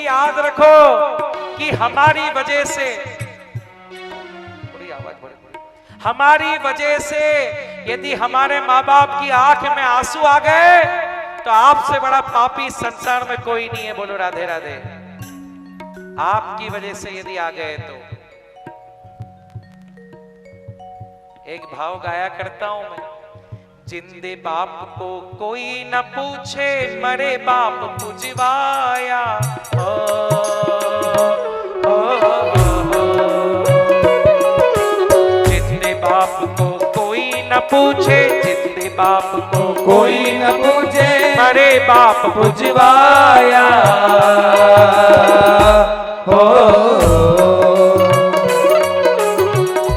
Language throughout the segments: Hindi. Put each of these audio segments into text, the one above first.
याद रखो कि हमारी वजह से, हमारी वजह से यदि हमारे माँ बाप की आंख में आंसू आ गए तो आपसे बड़ा पापी संसार में कोई नहीं है। बोलो राधे राधे। आपकी वजह से यदि आ गए तो एक भाव गाया करता हूं मैं। जिंदे बाप को कोई न पूछे, मरे बाप पुजवाया। जिंदे बाप को कोई न पूछे, जिंदे बाप को कोई न पूछे, मरे बाप पुजवाया।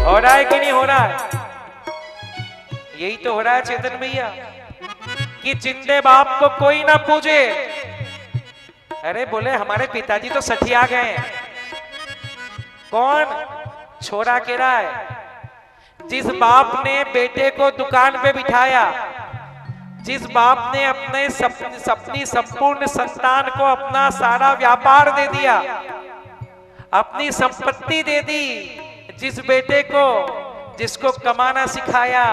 हो रहा है कि नहीं हो रहा है? यही तो हो रहा है चेतन भैया कि जिंदे बाप को कोई ना पूछे। अरे बोले हमारे पिताजी तो सठिया गए। कौन? छोरा के रहा है। जिस बाप ने बेटे को दुकान पे बिठाया, जिस बाप ने अपनी संपूर्ण संतान को अपना सारा व्यापार दे दिया, अपनी संपत्ति दे दी, जिस बेटे को, जिसको कमाना सिखाया,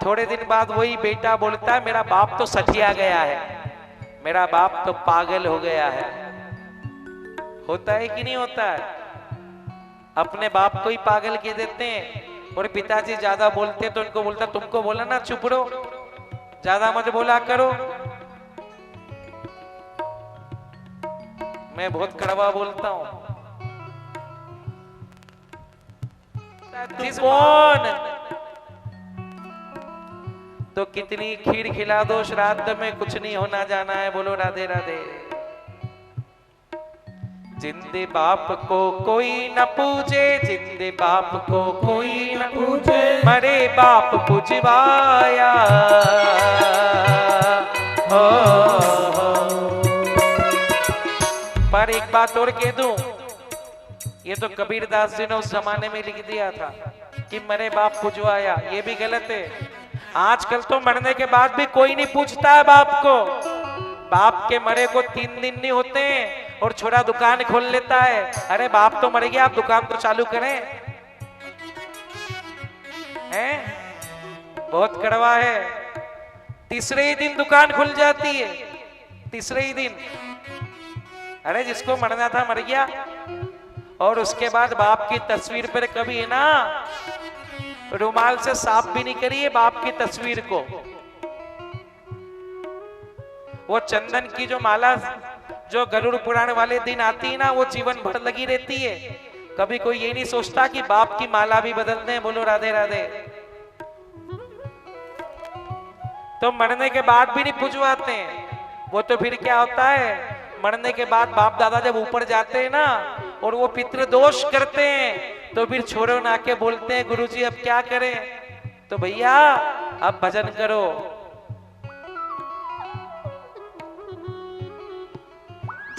थोड़े दिन बाद वही बेटा बोलता है मेरा बाप तो सठिया गया है, मेरा बाप तो पागल हो गया है। होता है कि नहीं होता है? अपने बाप को ही पागल कह देते हैं। और पिताजी ज्यादा बोलते तो उनको बोलता तुमको बोला ना चुप रहो, ज्यादा मत बोला करो। मैं बहुत कड़वा बोलता हूं। कौन? तो कितनी खीर खिला दो श्राद्ध में कुछ नहीं होना जाना है। बोलो राधे राधे। जिंदे बाप को कोई न पूछे, जिंदे बाप को कोई न पूछे, मरे बाप पुजवाया। पर एक बात और कह दूं, ये तो कबीरदास जी ने उस जमाने में लिख दिया था कि मरे बाप पुजवाया। ये भी गलत है। आजकल तो मरने के बाद भी कोई नहीं पूछता है बाप को। बाप के मरे को 3 दिन नहीं होते हैं और छोरा दुकान खोल लेता है। अरे बाप तो मर गया, आप दुकान तो चालू करें। हैं? बहुत कड़वा है। तीसरे ही दिन दुकान खुल जाती है, तीसरे ही दिन। अरे जिसको मरना था मर गया। और उसके बाद बाप की तस्वीर पर कभी है ना रुमाल से साफ भी नहीं करिए बाप की तस्वीर को। वो चंदन की जो माला जो गरुड़ पुराण वाले दिन आती है ना, वो जीवन भर लगी रहती है। कभी कोई ये नहीं सोचता कि बाप की माला भी बदल दें। बोलो राधे राधे। तो मरने के बाद भी नहीं पुजवाते हैं। वो तो फिर क्या होता है, मरने के बाद बाप दादा जब ऊपर जाते हैं ना और वो पितृदोष करते हैं तो फिर छोरो ना के बोलते हैं गुरुजी अब क्या करें? तो भैया अब भजन करो।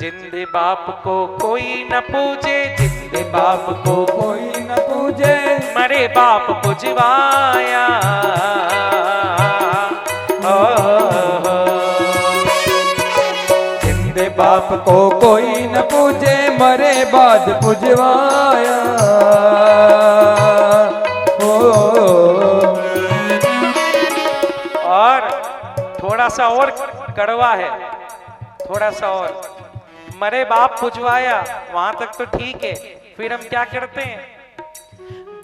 जिंदे बाप को कोई न पूछे, जिंदे बाप को कोई न पूछे, मरे बाप पुजवाया। जिंदे बाप को कोई न पूछे, मरे बाद पुजवाया। और थोड़ा सा और कड़वा है, थोड़ा सा और। मरे बाप पुजवाया वहां तक तो ठीक है। फिर हम क्या करते हैं?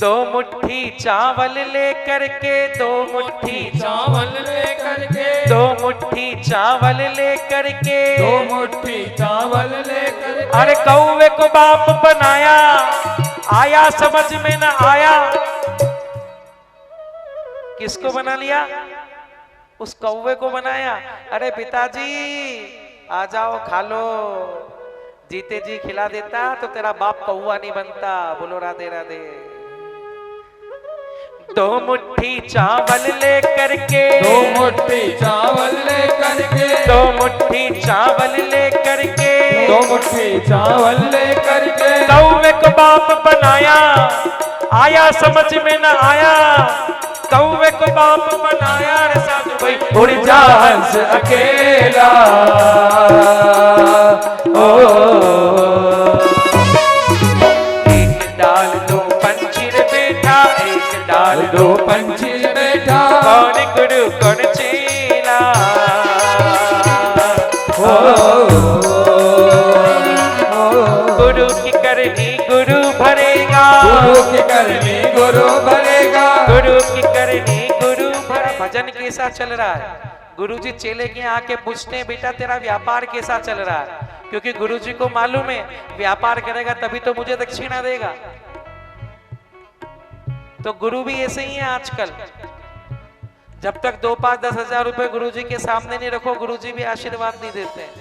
2 मुट्ठी चावल लेकर के, 2 मुट्ठी चावल लेकर के, 2 मुट्ठी चावल लेकर के, 2 मुट्ठी चावल लेकर के। अरे कौवे को बाप बनाया, आया समझ में न आया। किसको बना लिया? उस कौवे को बनाया। अरे पिताजी आ जाओ खा लो, जीते जी खिला देता तो तेरा बाप कौवा नहीं बनता। बोलो राधे राधे। 2 मुट्ठी चावल लेकर के, 2 मुट्ठी चावल लेकर के, 2 मुट्ठी चावल लेकर के, 2 मुट्ठी चावल लेकर के। कौवे को बाप बनाया, आया समझ में न आया। कौवे को बाप बनाया। रे साधु भाई उड़ जा हंस अकेला। ओ डाल दो पंछी बैठा, कौन गुरु कौन चेला। गुरु की करनी गुरु भरेगा, गुरु की करनी गुरु भरेगा, गुरु की करनी गुरु भरेगा। भजन कैसा चल रहा है? गुरुजी चेले के यहाँ आके पूछते हैं बेटा तेरा व्यापार कैसा चल रहा है? क्योंकि गुरुजी को मालूम है व्यापार करेगा तभी तो मुझे दक्षिणा देगा। तो गुरु भी ऐसे ही है आजकल, जब तक 2, 5, 10 हजार रुपए गुरुजी के सामने नहीं रखो गुरुजी भी आशीर्वाद नहीं देते हैं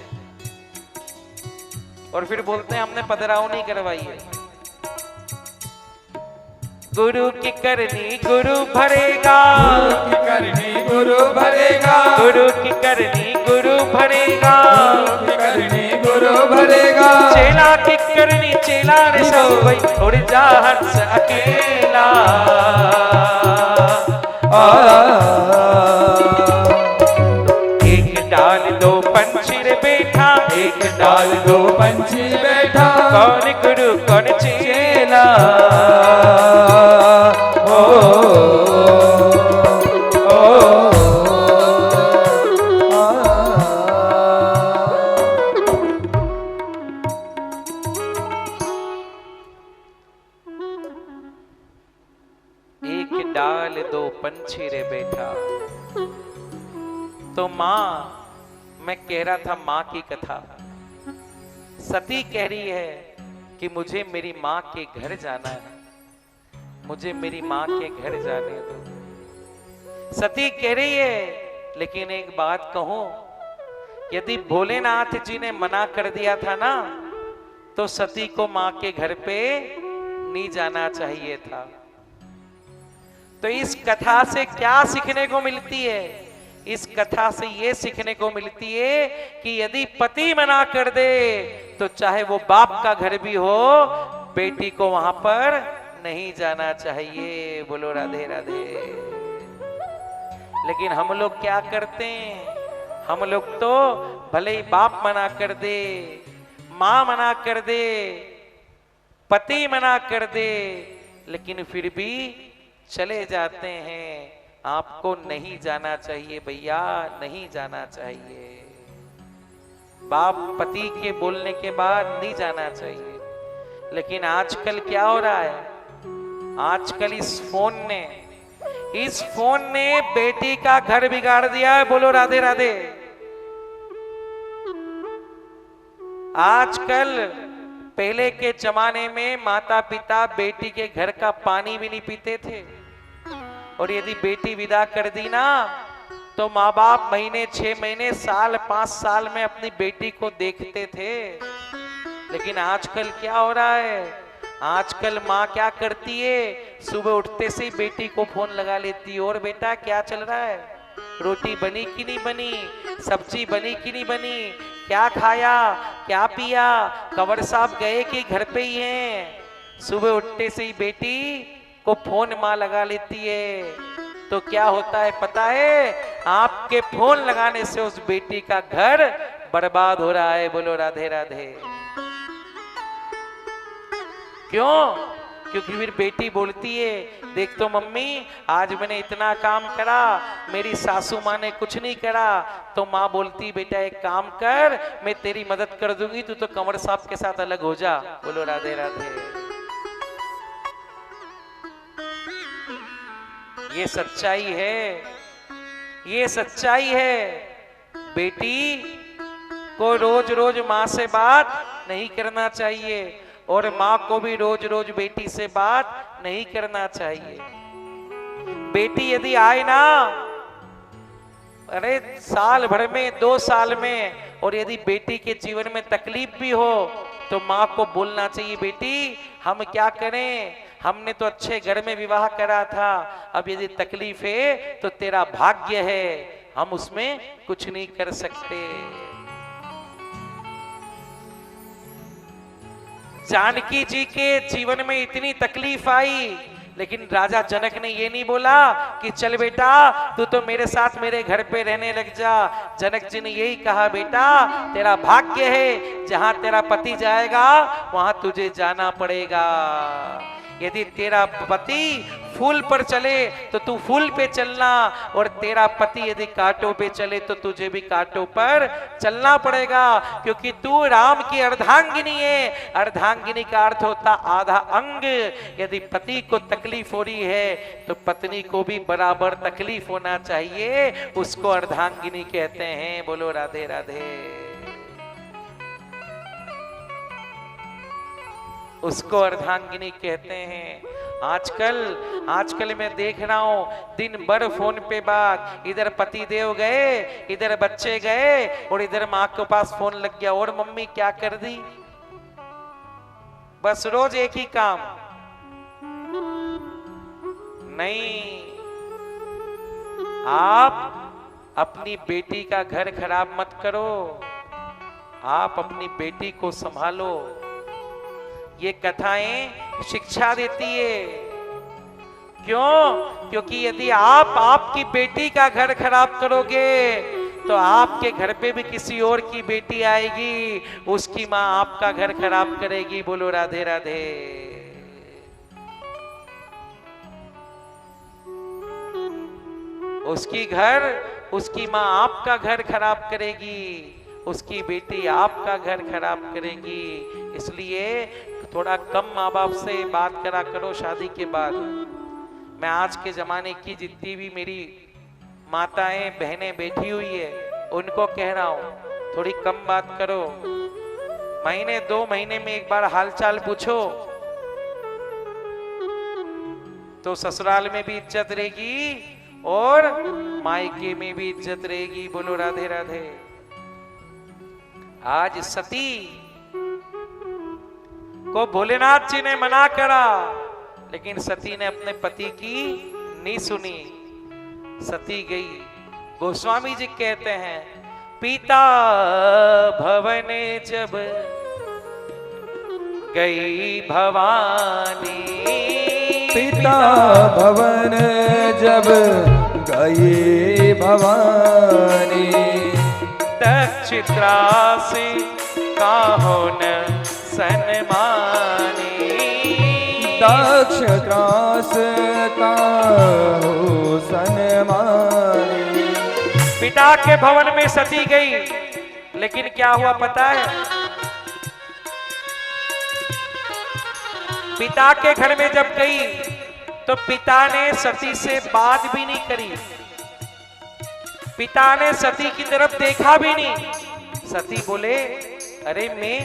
और फिर बोलते हैं हमने पधराव नहीं करवाई है। गुरु की करनी गुरु भरेगा, गुरु की करनी गुरु भरेगा, गुरु की करनी गुरु भरेगा, गुरु की करनी गुरु भरेगा। चेला की करनी चेला रे सब भाई उड़ जा हंस अकेला। एक डाल दो पंछी रे बैठा, एक डाल दो पंछी बैठा, कौन गुरु कौन चेला। एक डाल दो पंछी रे बैठा। तो मां, मैं कह रहा था मां की कथा। सती कह रही है कि मुझे मेरी मां के घर जाना है, मुझे मेरी मां के घर जाने दो। सती कह रही है लेकिन एक बात कहूं, यदि भोलेनाथ जी ने मना कर दिया था ना तो सती को मां के घर पे नहीं जाना चाहिए था। तो इस कथा से क्या सीखने को मिलती है? इस कथा से यह सीखने को मिलती है कि यदि पति मना कर दे तो चाहे वो बाप का घर भी हो, बेटी को वहां पर नहीं जाना चाहिए। बोलो राधे राधे। लेकिन हम लोग क्या करते हैं? हम लोग तो भले ही बाप मना कर दे, मां मना कर दे, पति मना कर दे, लेकिन फिर भी चले जाते हैं। आपको नहीं जाना चाहिए भैया, नहीं जाना चाहिए। बाप पति के बोलने के बाद नहीं जाना चाहिए। लेकिन आजकल क्या हो रहा है? आजकल इस फोन ने बेटी का घर बिगाड़ दिया है। बोलो राधे राधे। आजकल पहले के जमाने में माता पिता बेटी के घर का पानी भी नहीं पीते थे, और यदि बेटी विदा कर दी ना तो माँ बाप महीने, 6 महीने, साल, 5 साल में अपनी बेटी को देखते थे। लेकिन आजकल क्या हो रहा है? आजकल माँ क्या करती है? सुबह उठते से ही बेटी को फोन लगा लेती है, और बेटा क्या चल रहा है? रोटी बनी कि नहीं बनी? सब्जी बनी कि नहीं बनी? क्या खाया, क्या पिया? कंवर साहब गए कि घर पे ही हैं? सुबह उठते से ही बेटी को फोन माँ लगा लेती है। तो क्या होता है पता है? आपके फोन लगाने से उस बेटी का घर बर्बाद हो रहा है। बोलो राधे राधे। क्यों? क्योंकि फिर बेटी बोलती है, देख तो मम्मी आज मैंने इतना काम करा, मेरी सासू माँ ने कुछ नहीं करा। तो माँ बोलती, बेटा एक काम कर, मैं तेरी मदद कर दूंगी, तू तो कंवर साहब के साथ अलग हो जा। बोलो राधे राधे। ये सच्चाई है, ये सच्चाई है। बेटी को रोज रोज माँ से बात नहीं करना चाहिए, और माँ को भी रोज रोज बेटी से बात नहीं करना चाहिए। बेटी यदि आए ना, अरे साल भर में, 2 साल में, और यदि बेटी के जीवन में तकलीफ भी हो तो माँ को बोलना चाहिए, बेटी हम क्या करें, हमने तो अच्छे घर में विवाह करा था, अब यदि तकलीफ है तो तेरा भाग्य है, हम उसमें कुछ नहीं कर सकते। जानकी जी के जीवन में इतनी तकलीफ आई, लेकिन राजा जनक ने ये नहीं बोला कि चल बेटा तू तो मेरे साथ मेरे घर पे रहने लग जा। जनक जी ने यही कहा, बेटा तेरा भाग्य है, जहां तेरा पति जाएगा वहां तुझे जाना पड़ेगा। यदि तेरा पति फूल पर चले तो तू फूल पे चलना, और तेरा पति यदि कांटों पे चले तो तुझे भी कांटों पर चलना पड़ेगा, क्योंकि तू राम की अर्धांगिनी है। अर्धांगिनी का अर्थ होता आधा अंग। यदि पति को तकलीफ हो रही है तो पत्नी को भी बराबर तकलीफ होना चाहिए, उसको अर्धांगिनी कहते हैं। बोलो राधे राधे। उसको अर्धांगिनी कहते हैं। आजकल मैं देख रहा हूं दिन भर फोन पे बात, इधर पति देव गए, इधर बच्चे गए, और इधर माँ के पास फोन लग गया, और मम्मी क्या कर दी। बस रोज एक ही काम। नहीं, आप अपनी बेटी का घर खराब मत करो, आप अपनी बेटी को संभालो। ये कथाएं शिक्षा देती है। क्यों? क्योंकि यदि आप आपकी बेटी का घर खराब करोगे तो आपके घर पे भी किसी और की बेटी आएगी, उसकी मां आपका घर खराब करेगी। बोलो राधे राधे। उसकी मां आपका घर खराब करेगी, उसकी बेटी आपका घर खराब करेगी। इसलिए थोड़ा कम माँ बाप से बात करा करो शादी के बाद। मैं आज के जमाने की जितनी भी मेरी माताएं बहनें बैठी हुई है उनको कह रहा हूं, थोड़ी कम बात करो। महीने 2 महीने में एक बार हालचाल पूछो तो ससुराल में भी इज्जत रहेगी और मायके में भी इज्जत रहेगी। बोलो राधे राधे। आज सती को भोलेनाथ जी ने मना करा, लेकिन सती ने अपने पति की नहीं सुनी, सती गई। गोस्वामी जी कहते हैं, पिता भवन जब गई भवानी, पिता भवन जब गई भवानी, दक्षित्रासी काहो न सन्मानी, दक्ष त्रास का हो सन्मानी। पिता के भवन में सती गई, लेकिन क्या हुआ पता है? पिता के घर में जब गई तो पिता ने सती से बात भी नहीं करी, पिता ने सती की तरफ देखा भी नहीं। सती बोले, अरे मैं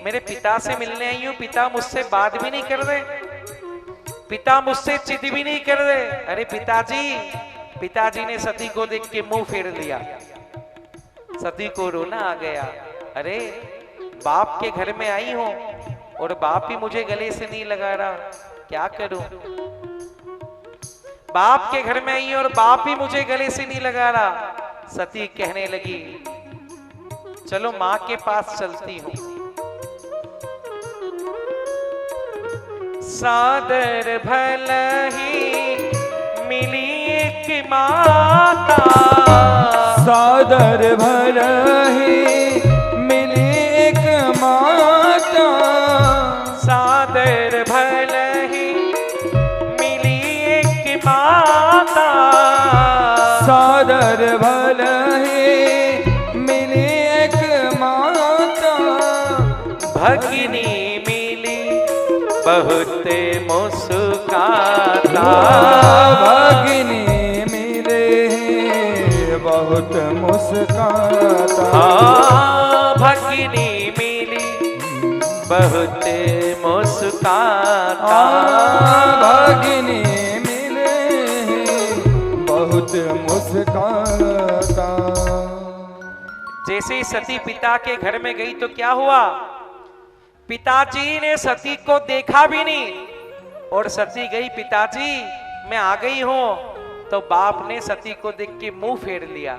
मेरे पिता से मिलने आई हूं, पिता मुझसे बात भी नहीं कर रहे, पिता मुझसे चित भी नहीं कर रहे। अरे पिताजी ने सती को देख के मुंह फेर लिया। सती को रोना आ गया, अरे बाप के घर में आई हूं और बाप ही मुझे गले से नहीं लगा रहा, क्या करूं? बाप के घर में आई और बाप ही मुझे गले से नहीं लगा रहा। सती कहने लगी, चलो मां के पास चलती हूं। सादर भलही मिली एक माता, सादर भलही मिली एक माता, सादर भलही मिली एक माता, सादर भलही मिली एक माता, भगिनी मिली बहुत मुस्काता, भगिनी मिले बहुत मुस्काता, हाँ भगिनी मिली बहुत मुस्काता, भगिनी मिले बहुत मुस्काता। जैसे ही सती पिता के घर में गई तो क्या हुआ? पिताजी ने सती को देखा भी नहीं, और सती गई, पिताजी मैं आ गई हूं, तो बाप ने सती को देख के मुंह फेर लिया।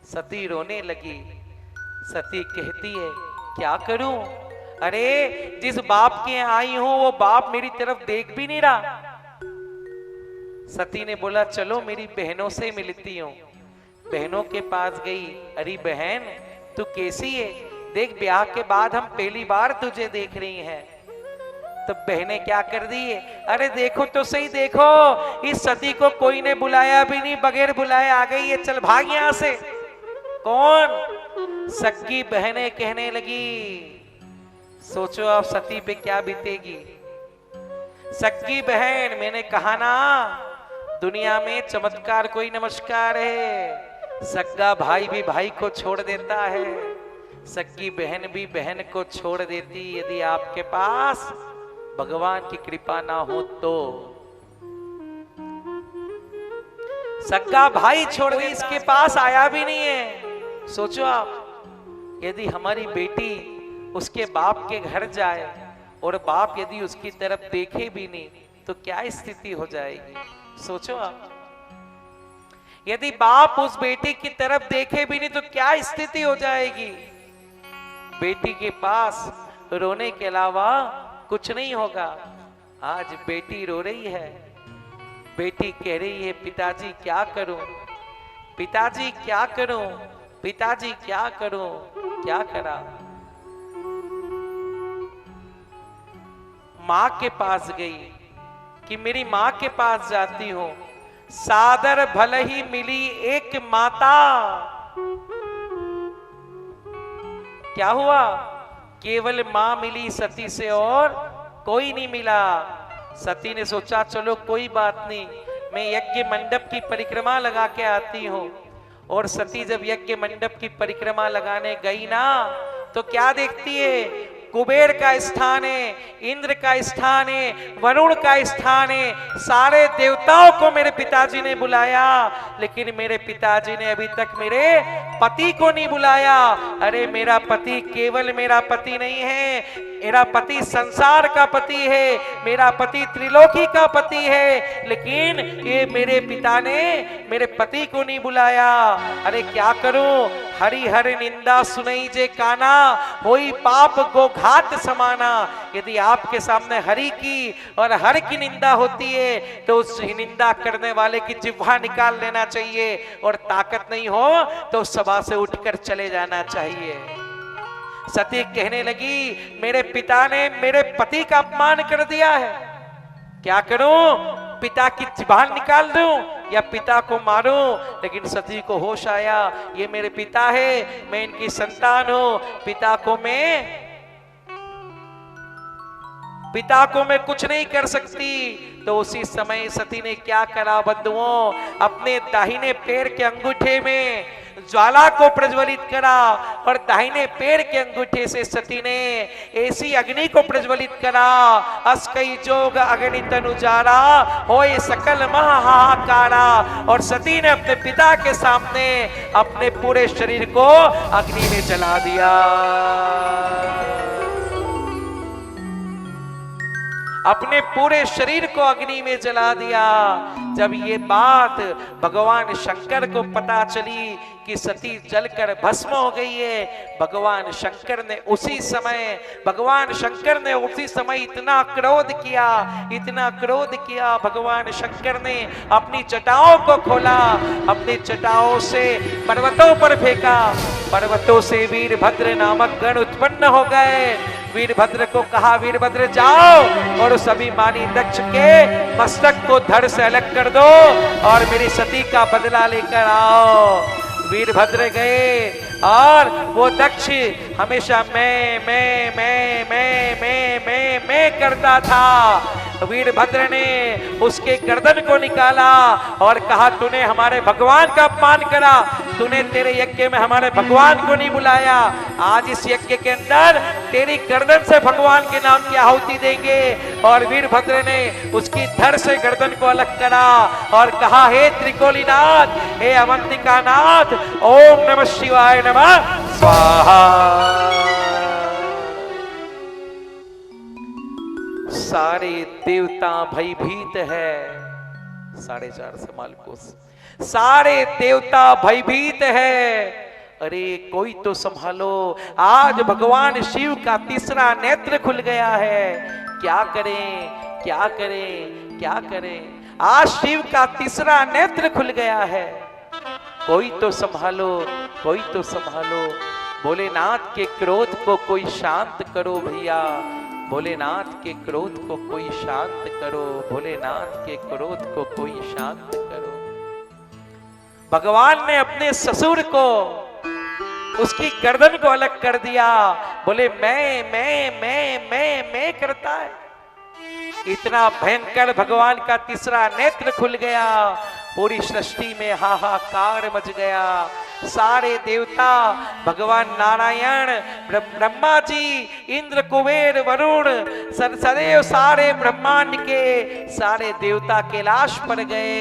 सती रोने लगी। सती कहती है, क्या करूं? अरे जिस बाप के यहाँ आई हूं वो बाप मेरी तरफ देख भी नहीं रहा। सती ने बोला, चलो मेरी बहनों से मिलती हूं। बहनों के पास गई। अरे बहन तू कैसी है? देख ब्याह के बाद हम पहली बार तुझे देख रही हैं। तो बहनें क्या कर दी, अरे देखो तो सही, देखो इस सती को कोई ने बुलाया भी नहीं, बगैर बुलाए आ गई है, चल भाग यहां से। कौन? सगी बहनें कहने लगी। सोचो आप सती पे क्या बीतेगी। सगी बहन, मैंने कहा ना दुनिया में चमत्कार कोई नमस्कार है। सगा भाई भी भाई को छोड़ देता है, सगी बहन भी बहन को छोड़ देती यदि आपके पास भगवान की कृपा ना हो तो। सगा भाई छोड़ दे, इसके पास आया भी नहीं है। सोचो आप, यदि हमारी बेटी उसके बाप के घर जाए और बाप यदि उसकी तरफ देखे भी नहीं तो क्या स्थिति हो जाएगी। सोचो आप, यदि बाप उस बेटी की तरफ देखे भी नहीं तो क्या स्थिति हो जाएगी। बेटी के पास रोने के अलावा कुछ नहीं होगा। आज बेटी रो रही है, बेटी कह रही है पिताजी क्या करूं, पिताजी क्या करूं, पिताजी क्या करूं, क्या करा। मां के पास गई कि मेरी मां के पास जाती हूं, सादर भल ही मिली एक माता। क्या हुआ, केवल मां मिली सती से और कोई नहीं मिला। सती ने सोचा चलो कोई बात नहीं, मैं यज्ञ मंडप की परिक्रमा लगा के आती हूं। और सती जब यज्ञ मंडप की परिक्रमा लगाने गई ना तो क्या देखती है, कुबेर का स्थान है, इंद्र का स्थान है, वरुण का स्थान है, सारे देवताओं को मेरे पिताजी ने बुलाया, लेकिन मेरे पिताजी ने अभी तक मेरे पति को नहीं बुलाया। अरे मेरा पति केवल मेरा पति नहीं है, मेरा पति संसार का पति है, मेरा पति त्रिलोकी का पति है, लेकिन ये मेरे पिता ने मेरे पति को नहीं बुलाया। अरे क्या करूं, हरि हर निंदा सुनई जे काना, होई पाप गोघात समाना। यदि आपके सामने हरि की और हर की निंदा होती है तो उस निंदा करने वाले की जिह्वा निकाल लेना चाहिए, और ताकत नहीं हो तो सभा से उठकर चले जाना चाहिए। सती कहने लगी मेरे पिता ने मेरे पति का अपमान कर दिया है, क्या करूं, पिता की जिह्वा निकाल दूं या पिता को मारूं। लेकिन सती को होश आया, ये मेरे पिता है, मैं इनकी संतान हूं, पिता को मैं कुछ नहीं कर सकती। तो उसी समय सती ने क्या करा बंधुओं, अपने दाहिने पैर के अंगूठे में ज्वाला को प्रज्वलित करा, और दाहिने पैर के अंगूठे से सती ने ऐसी अग्नि को प्रज्वलित करा, अस्कई जोग अग्नि तनुजारा, होए सकल महाहाकारा। और सती ने अपने पिता के सामने अपने पूरे शरीर को अग्नि में जला दिया। अपने पूरे शरीर को अग्नि में जला दिया। जब ये बात भगवान शंकर को पता चली कि सती जलकर भस्म हो गई है, भगवान शंकर ने उसी समय इतना क्रोध किया, भगवान शंकर ने अपनी जटाओं को खोला, अपनी जटाओं से पर्वतों पर फेंका, पर्वतों से वीरभद्र नामक गण उत्पन्न हो गए। वीरभद्र को कहा वीरभद्र जाओ और उस अभिमानी दक्ष के मस्तक को धड़ से अलग कर दो और मेरी सती का बदला लेकर आओ। वीरभद्र गए और वो दक्ष हमेशा मैं करता था। वीरभद्र ने उसके गर्दन को निकाला और कहा तूने हमारे भगवान का अपमान करा, तूने तेरे यज्ञ में हमारे भगवान को नहीं बुलाया, आज इस यज्ञ के अंदर तेरी गर्दन से भगवान के नाम की आहुति देंगे। और वीरभद्र ने उसकी धड़ से गर्दन को अलग करा और कहा हे त्रिकोलीनाथ, हे अवंतिकानाथ, ओम नमः शिवाय नमः स्वाहा। सारे देवता भयभीत है, 4.5 मालकोस, सारे देवता भयभीत है। अरे कोई तो संभालो, आज भगवान शिव का तीसरा नेत्र खुल गया है, क्या करें क्या करें क्या करें। आज शिव का तीसरा नेत्र खुल गया है, कोई तो संभालो कोई तो संभालो। भोलेनाथ के क्रोध को कोई शांत करो भैया, भोलेनाथ के क्रोध को कोई शांत करो, भोलेनाथ के क्रोध को कोई शांत करो। भगवान ने अपने ससुर को, उसकी गर्दन को अलग कर दिया। बोले मैं करता है। इतना भयंकर भगवान का तीसरा नेत्र खुल गया। पूरी सृष्टि में हाहाकार मच गया। सारे देवता, भगवान नारायण, ब्रह्मा जी, इंद्र, कुबेर, वरुण, सदैव सारे ब्रह्मांड के सारे देवता कैलाश पर गए।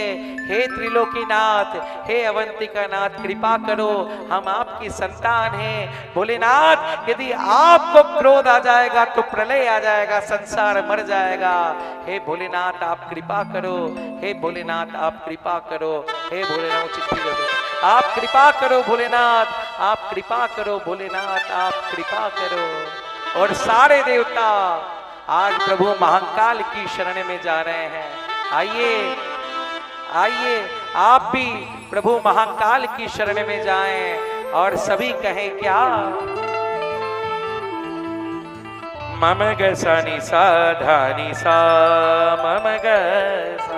हे त्रिलोकीनाथ, हे अवंतिका नाथ, कृपा करो, हम आपकी संतान हैं। भोलेनाथ, यदि आपको क्रोध आ जाएगा तो प्रलय आ जाएगा, संसार मर जाएगा। हे भोलेनाथ आप कृपा करो, हे भोलेनाथ आप कृपा करो, हे भोलेनाथ चिट्ठी दे दो। आप कृपा करो भोलेनाथ, आप कृपा करो भोलेनाथ, आप कृपा करो। और सारे देवता आज प्रभु महाकाल की शरण में जा रहे हैं। आइए आइए आप भी प्रभु महाकाल की शरण में जाएं और सभी कहें क्या? मम ग सा नि सा धा नि सा, मम ग सा,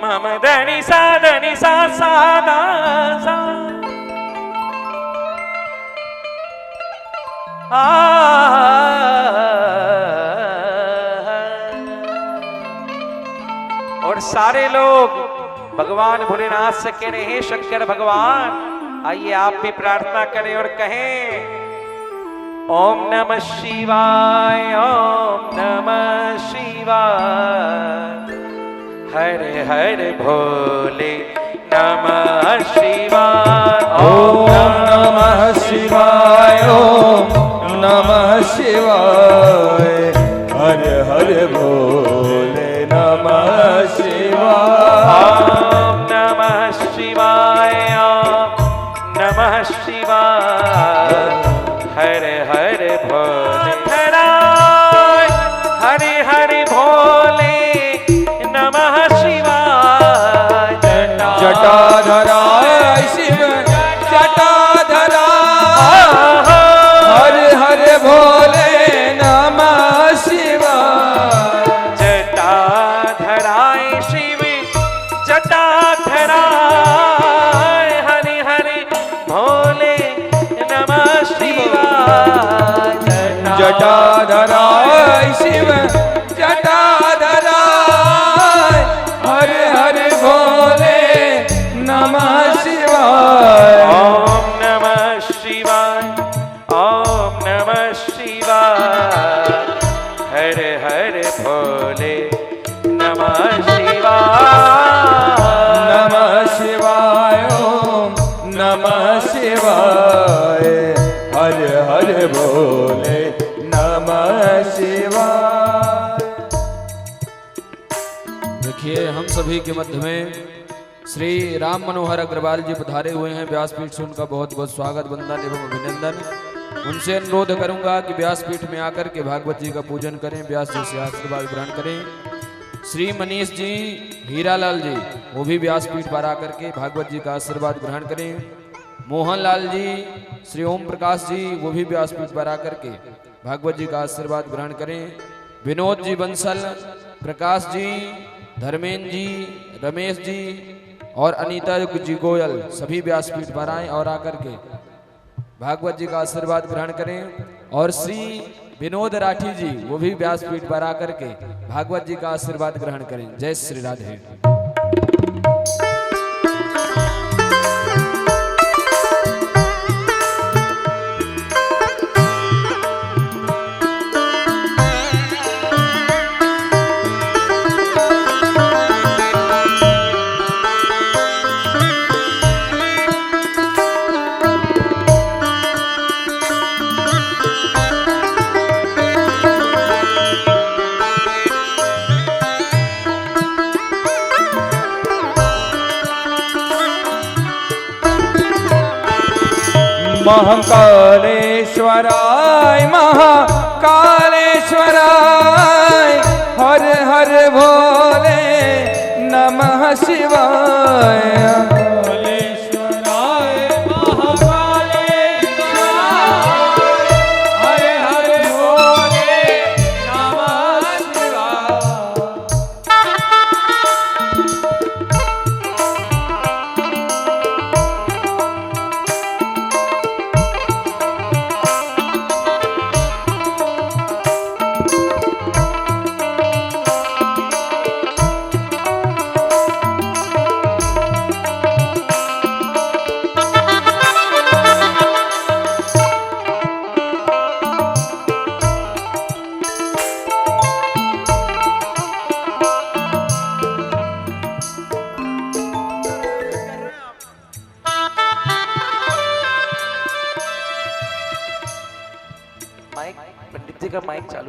मम धनि सा सा धा सा, और सारे लोग भगवान भोलेनाथ से कह रहे हैं, शंकर भगवान आइए आप भी प्रार्थना करें और कहें ओम नमः शिवाय, ओम नमः शिवाय, हर हर भोले नमः शिवाय, ओम नमः शिवाय, ओम नमः शिवाय, हर हर भोले नमः शिवाय, ओम नमः शिवाय, ओम नमः शिवाय, हर हर भोले हरि हरि भोले नमः शिवाय। जटाधराय शिव जटाधरा, हर हर भोले नमः शिवाय, जटाधराय शिव जटाधराय, हरि हरि भोले नमः शिवाय। जटाधराय शिव जटाधराय, हर हर भोले नमः शिवाय, ओम नमः शिवाय, ओम नमः शिवाय, हर हर भोले नमः शिवाय, नमः शिवाय, ओम नमः शिवाय, हर हर भोले नमः शिवाय। देखिए हम सभी के मध्य में श्री राम मनोहर अग्रवाल जी पधारे हुए हैं। व्यासपीठ से उनका बहुत बहुत स्वागत, वंदन एवं अभिनंदन। उनसे अनुरोध करूंगा कि व्यासपीठ में आकर के भागवत जी का पूजन करें, व्यास जी से आशीर्वाद ग्रहण करें। श्री मनीष जी, हीरालाल जी, वो भी व्यासपीठ पर आकर के भागवत जी का आशीर्वाद ग्रहण करें। मोहनलाल जी, श्री ओम प्रकाश जी, वो भी व्यासपीठ पर आकर के भागवत जी का आशीर्वाद ग्रहण करें। विनोद जी बंसल, प्रकाश जी, धर्मेंद्र जी, रमेश जी और अनीता जी गोयल सभी व्यासपीठ पर आए और आकर के भागवत जी का आशीर्वाद ग्रहण करें। और श्री विनोद राठी जी, वो भी व्यासपीठ पर आकर के भागवत जी का आशीर्वाद ग्रहण करें। जय श्री राधे। महाकालेश्वराय महाकालेश्वराय, हर हर भोले नमः शिवाय, कालेश्वराय महाकालेश्वराय,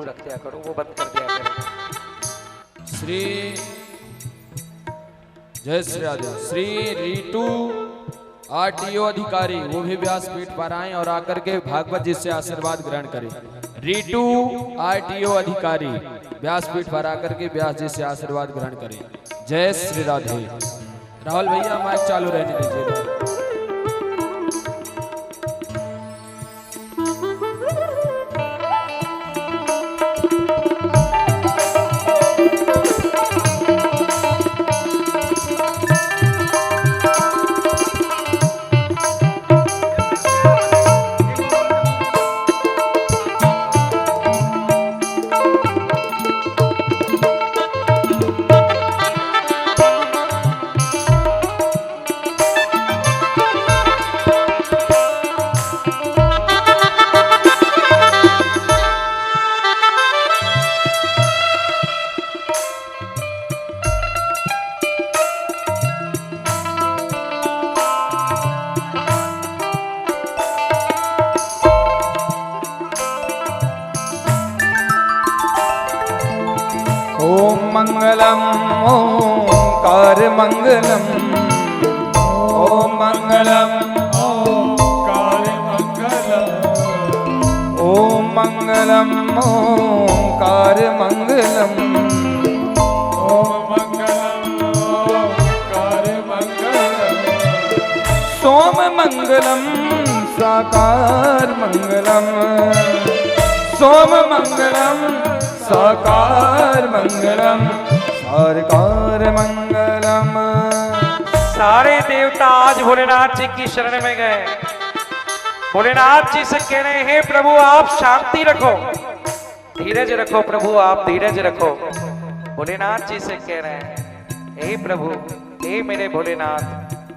चालू रख दिया करो, वो बंद कर दिया करो। श्री जय श्री राधे। श्री रीटू आरटीओ अधिकारी वो भी व्यासपीठ पर आए और आकर के भागवत जी से आशीर्वाद ग्रहण करें। रीटू आरटीओ अधिकारी व्यासपीठ पर आकर के व्यास जी से आशीर्वाद ग्रहण करें। जय श्री राधे। राहुल भैया माइक चालू रहने दीजिए। ओम मंगलम ओंकार मंगलम, ओम मंगलम ओंकार मंगलम, ओम मंगलम ओंकार मंगलम, ओम मंगलम ओंकार मंगलम, सोम मंगलम साकार मंगलम, सोम मंगलम साकार मंगलम, साकार मंगलम। सारे देवता आज भोलेनाथ जी की शरण में गए। भोलेनाथ जी से कह रहे हैं प्रभु आप शांति रखो, धीरज रखो प्रभु, आप धीरज रखो। भोलेनाथ जी से कह रहे हैं हे प्रभु, हे मेरे भोलेनाथ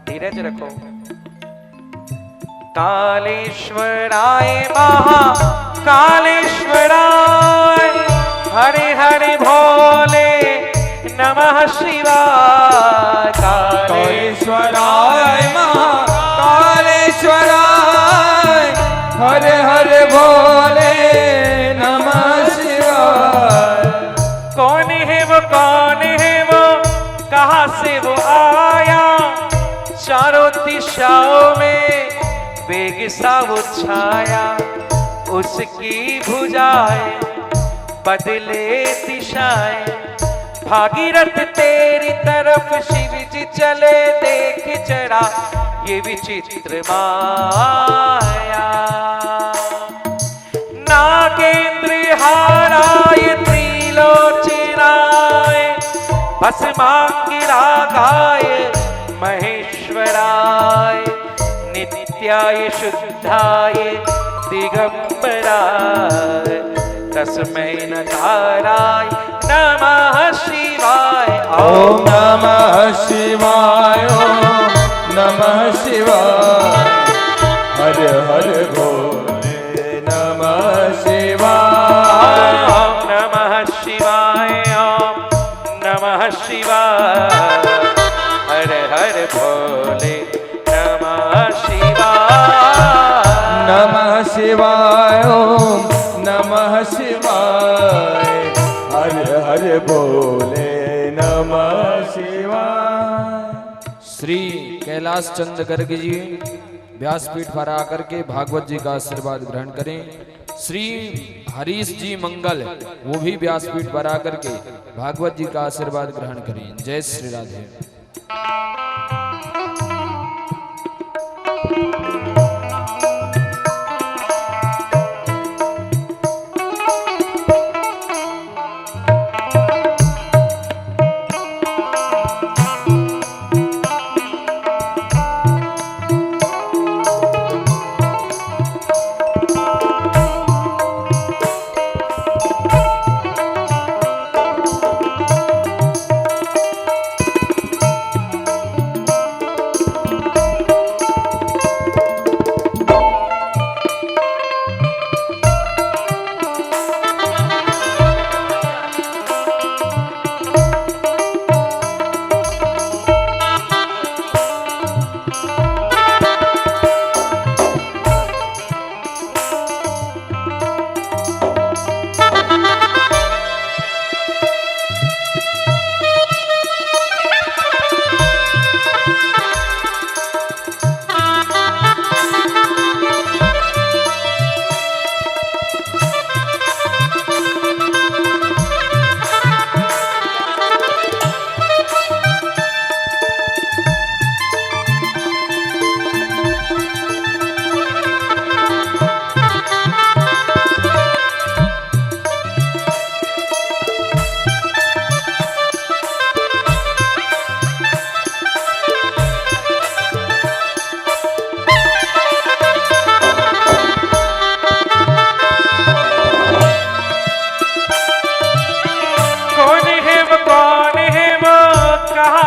धीरज रखो। कालेश्वराय महा कालेश्वराय हरे हरे भोले नमः शिवाय। कालेश्वराय महाकालेश्वराय हरे हरे भोले नमः शिवाय। कौन है वो, कौन है वो, कहाँ से वो आया, चारों दिशाओं में वेग सा वो छाया, उसकी भुजाएं बदले दिशाएं, भागीरथ तेरी तरफ शिव जी चले, देख जरा ये विचित्र माया। नागेंद्र हाराय त्रिलोचनाय, भस्मांगिरागाय महेश्वराय, नित्याय शुद्धाय दिगंबराय, तस्मै नकाराय नमः शिवाय। ओम नमः शिवाय, ओम नमः शिवाय, हर हर भोले नमः शिवाय। ओम नमः शिवाय, ओम नमः शिवाय, हर हर भोले नमः शिवाय। नमः शिवाय, ओम नमः शिवाय, हर हर भोले नमः शिवाय। श्री कैलाश चंद्र गर्ग जी व्यासपीठ पर आकर के भागवत जी का आशीर्वाद ग्रहण करें। श्री हरीश जी मंगल वो भी व्यासपीठ पर आकर के भागवत जी का आशीर्वाद ग्रहण करें। जय श्री राधे।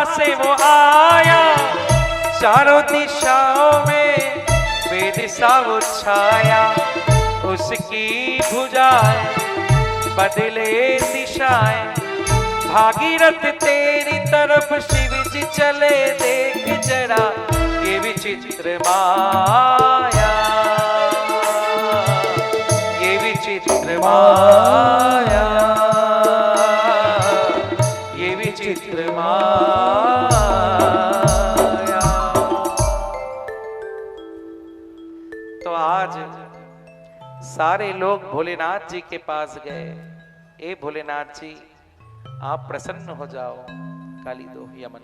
से वो आया, चारों दिशाओं में बेदिशा वो छाया, उसकी भुजाएं बदले दिशाएं, भागीरथ तेरी तरफ शिव जी चले, देख जरा ये विचित्र माया, ये विचित्र माया, ये विचित्र माया। तो आज सारे लोग भोलेनाथ जी के पास गए। ए भोलेनाथ जी, आप प्रसन्न हो जाओ। काली दो यमन,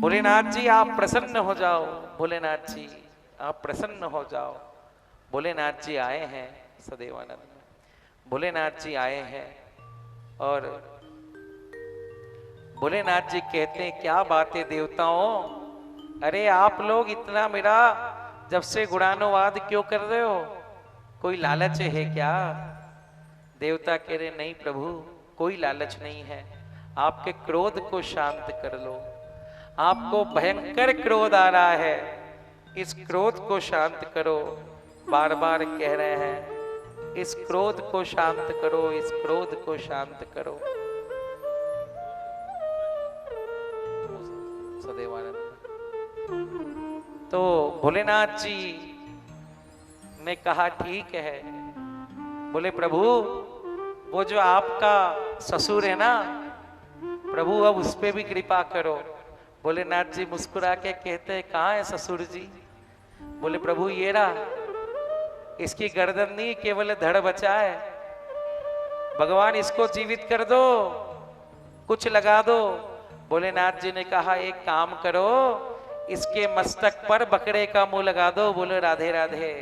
भोलेनाथ जी आप प्रसन्न हो जाओ, भोलेनाथ जी आप प्रसन्न हो जाओ। भोलेनाथ जी आए हैं सदैवानंद में, भोलेनाथ जी आए हैं और भोलेनाथ जी कहते हैं क्या बात है देवताओं, अरे आप लोग इतना मेरा जब से गुणानुवाद क्यों कर रहे हो, कोई लालच है क्या? देवता कह रहे नहीं प्रभु, कोई लालच नहीं है, आपके क्रोध को शांत कर लो। आपको भयंकर क्रोध आ रहा है, इस क्रोध को शांत करो। बार बार कह रहे हैं इस क्रोध को शांत करो, इस क्रोध को शांत करो। सदैवानंद। तो भोलेनाथ जी ने कहा ठीक है। बोले प्रभु वो जो आपका ससुर है ना प्रभु, अब उस पे भी कृपा करो। भोलेनाथ जी मुस्कुरा के कहते हैं कहाँ है ससुर जी? बोले प्रभु ये रहा, इसकी गर्दन नहीं केवल धड़ बचा है, भगवान इसको जीवित कर दो, कुछ लगा दो। भोलेनाथ जी ने कहा एक काम करो, इसके मस्तक पर बकरे का मुंह लगा दो। बोले राधे राधे।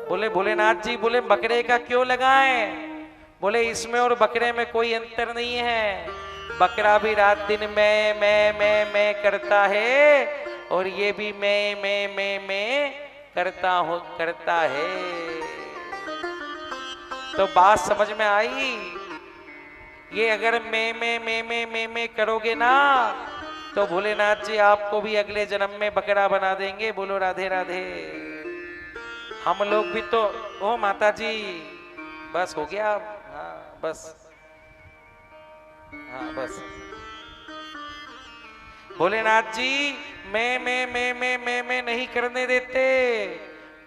बोले भोलेनाथ जी, बोले बकरे का क्यों लगाएं? बोले इसमें और बकरे में कोई अंतर नहीं है, बकरा भी रात दिन मैं करता है और ये भी मैं करता है। तो बात समझ में आई? ये अगर मैं करोगे ना तो भोलेनाथ जी आपको भी अगले जन्म में बकरा बना देंगे। बोलो राधे राधे। हम लोग भी तो, ओ माता जी बस हो गया, हाँ बस, हाँ बस। भोलेनाथ जी मैं नहीं करने देते।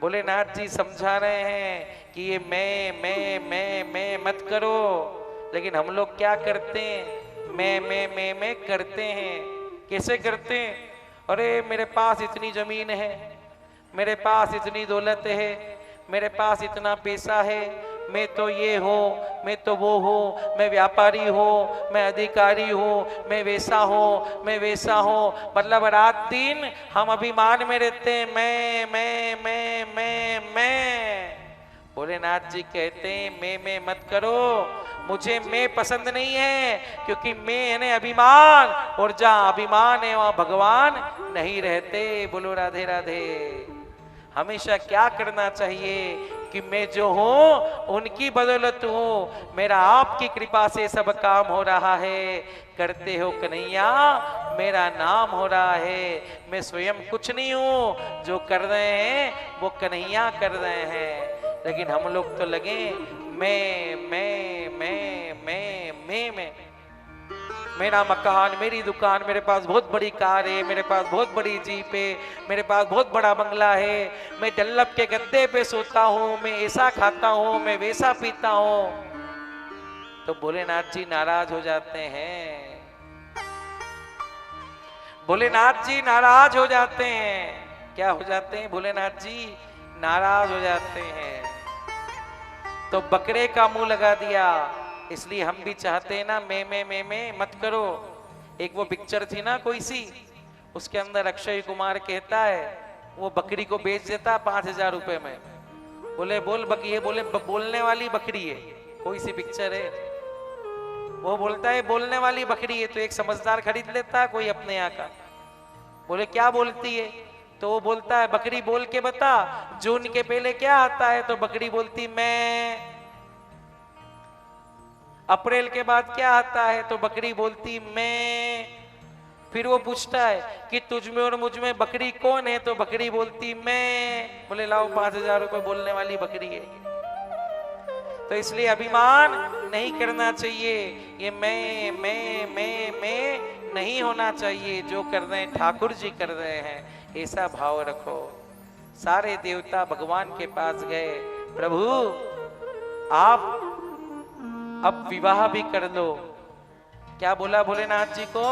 भोलेनाथ जी समझा रहे हैं कि ये मैं मत करो, लेकिन हम लोग क्या करते हैं, मैं करते हैं। कैसे करते हैं? अरे मेरे पास इतनी जमीन है, मेरे पास इतनी दौलत है, मेरे पास इतना पैसा है, मैं तो ये हूँ, मैं तो वो हूँ, मैं व्यापारी हूँ, मैं अधिकारी हूँ, मैं वैसा हूँ, मैं वैसा हूँ। मतलब रात दिन हम अभिमान में रहते हैं, मैं। भोलेनाथ जी कहते हैं मैं मत करो, मुझे मैं पसंद नहीं है, क्योंकि मैं यानी अभिमान, और जहाँ अभिमान है वहाँ भगवान नहीं रहते। बोलो राधे राधे। हमेशा क्या करना चाहिए कि मैं जो हूँ उनकी बदौलत हूँ, मेरा आपकी कृपा से सब काम हो रहा है। करते हो कन्हैया, मेरा नाम हो रहा है, मैं स्वयं कुछ नहीं हूँ, जो कर रहे हैं वो कन्हैया कर रहे हैं। लेकिन हम लोग तो लगे मैं मेरा मकान, मेरी दुकान, मेरे पास बहुत बड़ी कार है, मेरे पास बहुत बड़ी जीप है, मेरे पास बहुत बड़ा बंगला है, मैं डल्लप के गद्दे पे सोता हूँ, मैं ऐसा खाता हूँ, मैं वैसा पीता हूँ। तो भोलेनाथ जी नाराज हो जाते हैं। भोलेनाथ जी नाराज हो जाते हैं। क्या हो जाते हैं? भोलेनाथ जी नाराज हो जाते हैं। तो बकरे का मुंह लगा दिया। इसलिए हम भी चाहते हैं ना मैं मत करो। एक वो पिक्चर थी ना कोई सी, उसके अंदर अक्षय कुमार कहता है, वो बकरी को बेच देता 5,000 रुपए में। बोले बोल बकरी है, बोले बोलने वाली बकरी है, कोई सी पिक्चर है। वो बोलता है बोलने वाली बकरी है, तो एक समझदार खरीद लेता है कोई अपने यहाँ का। बोले क्या बोलती है? तो वो बोलता है बकरी बोल के बता, जून के पहले क्या आता है? तो बकरी बोलती मैं। अप्रैल के बाद क्या आता है? तो बकरी बोलती मैं। फिर वो पूछता है कि तुझ में और मुझ में बकरी कौन है? तो बकरी बोलती मैं। बोले लाओ 5,000 रुपए बोलने वाली बकरी है। तो इसलिए अभिमान नहीं करना चाहिए। ये मैं नहीं होना चाहिए। जो कर रहे हैं ठाकुर जी कर रहे हैं, ऐसा भाव रखो। सारे देवता भगवान के पास गए, प्रभु आप अब विवाह भी कर लो। क्या बोला भोलेनाथ जी को?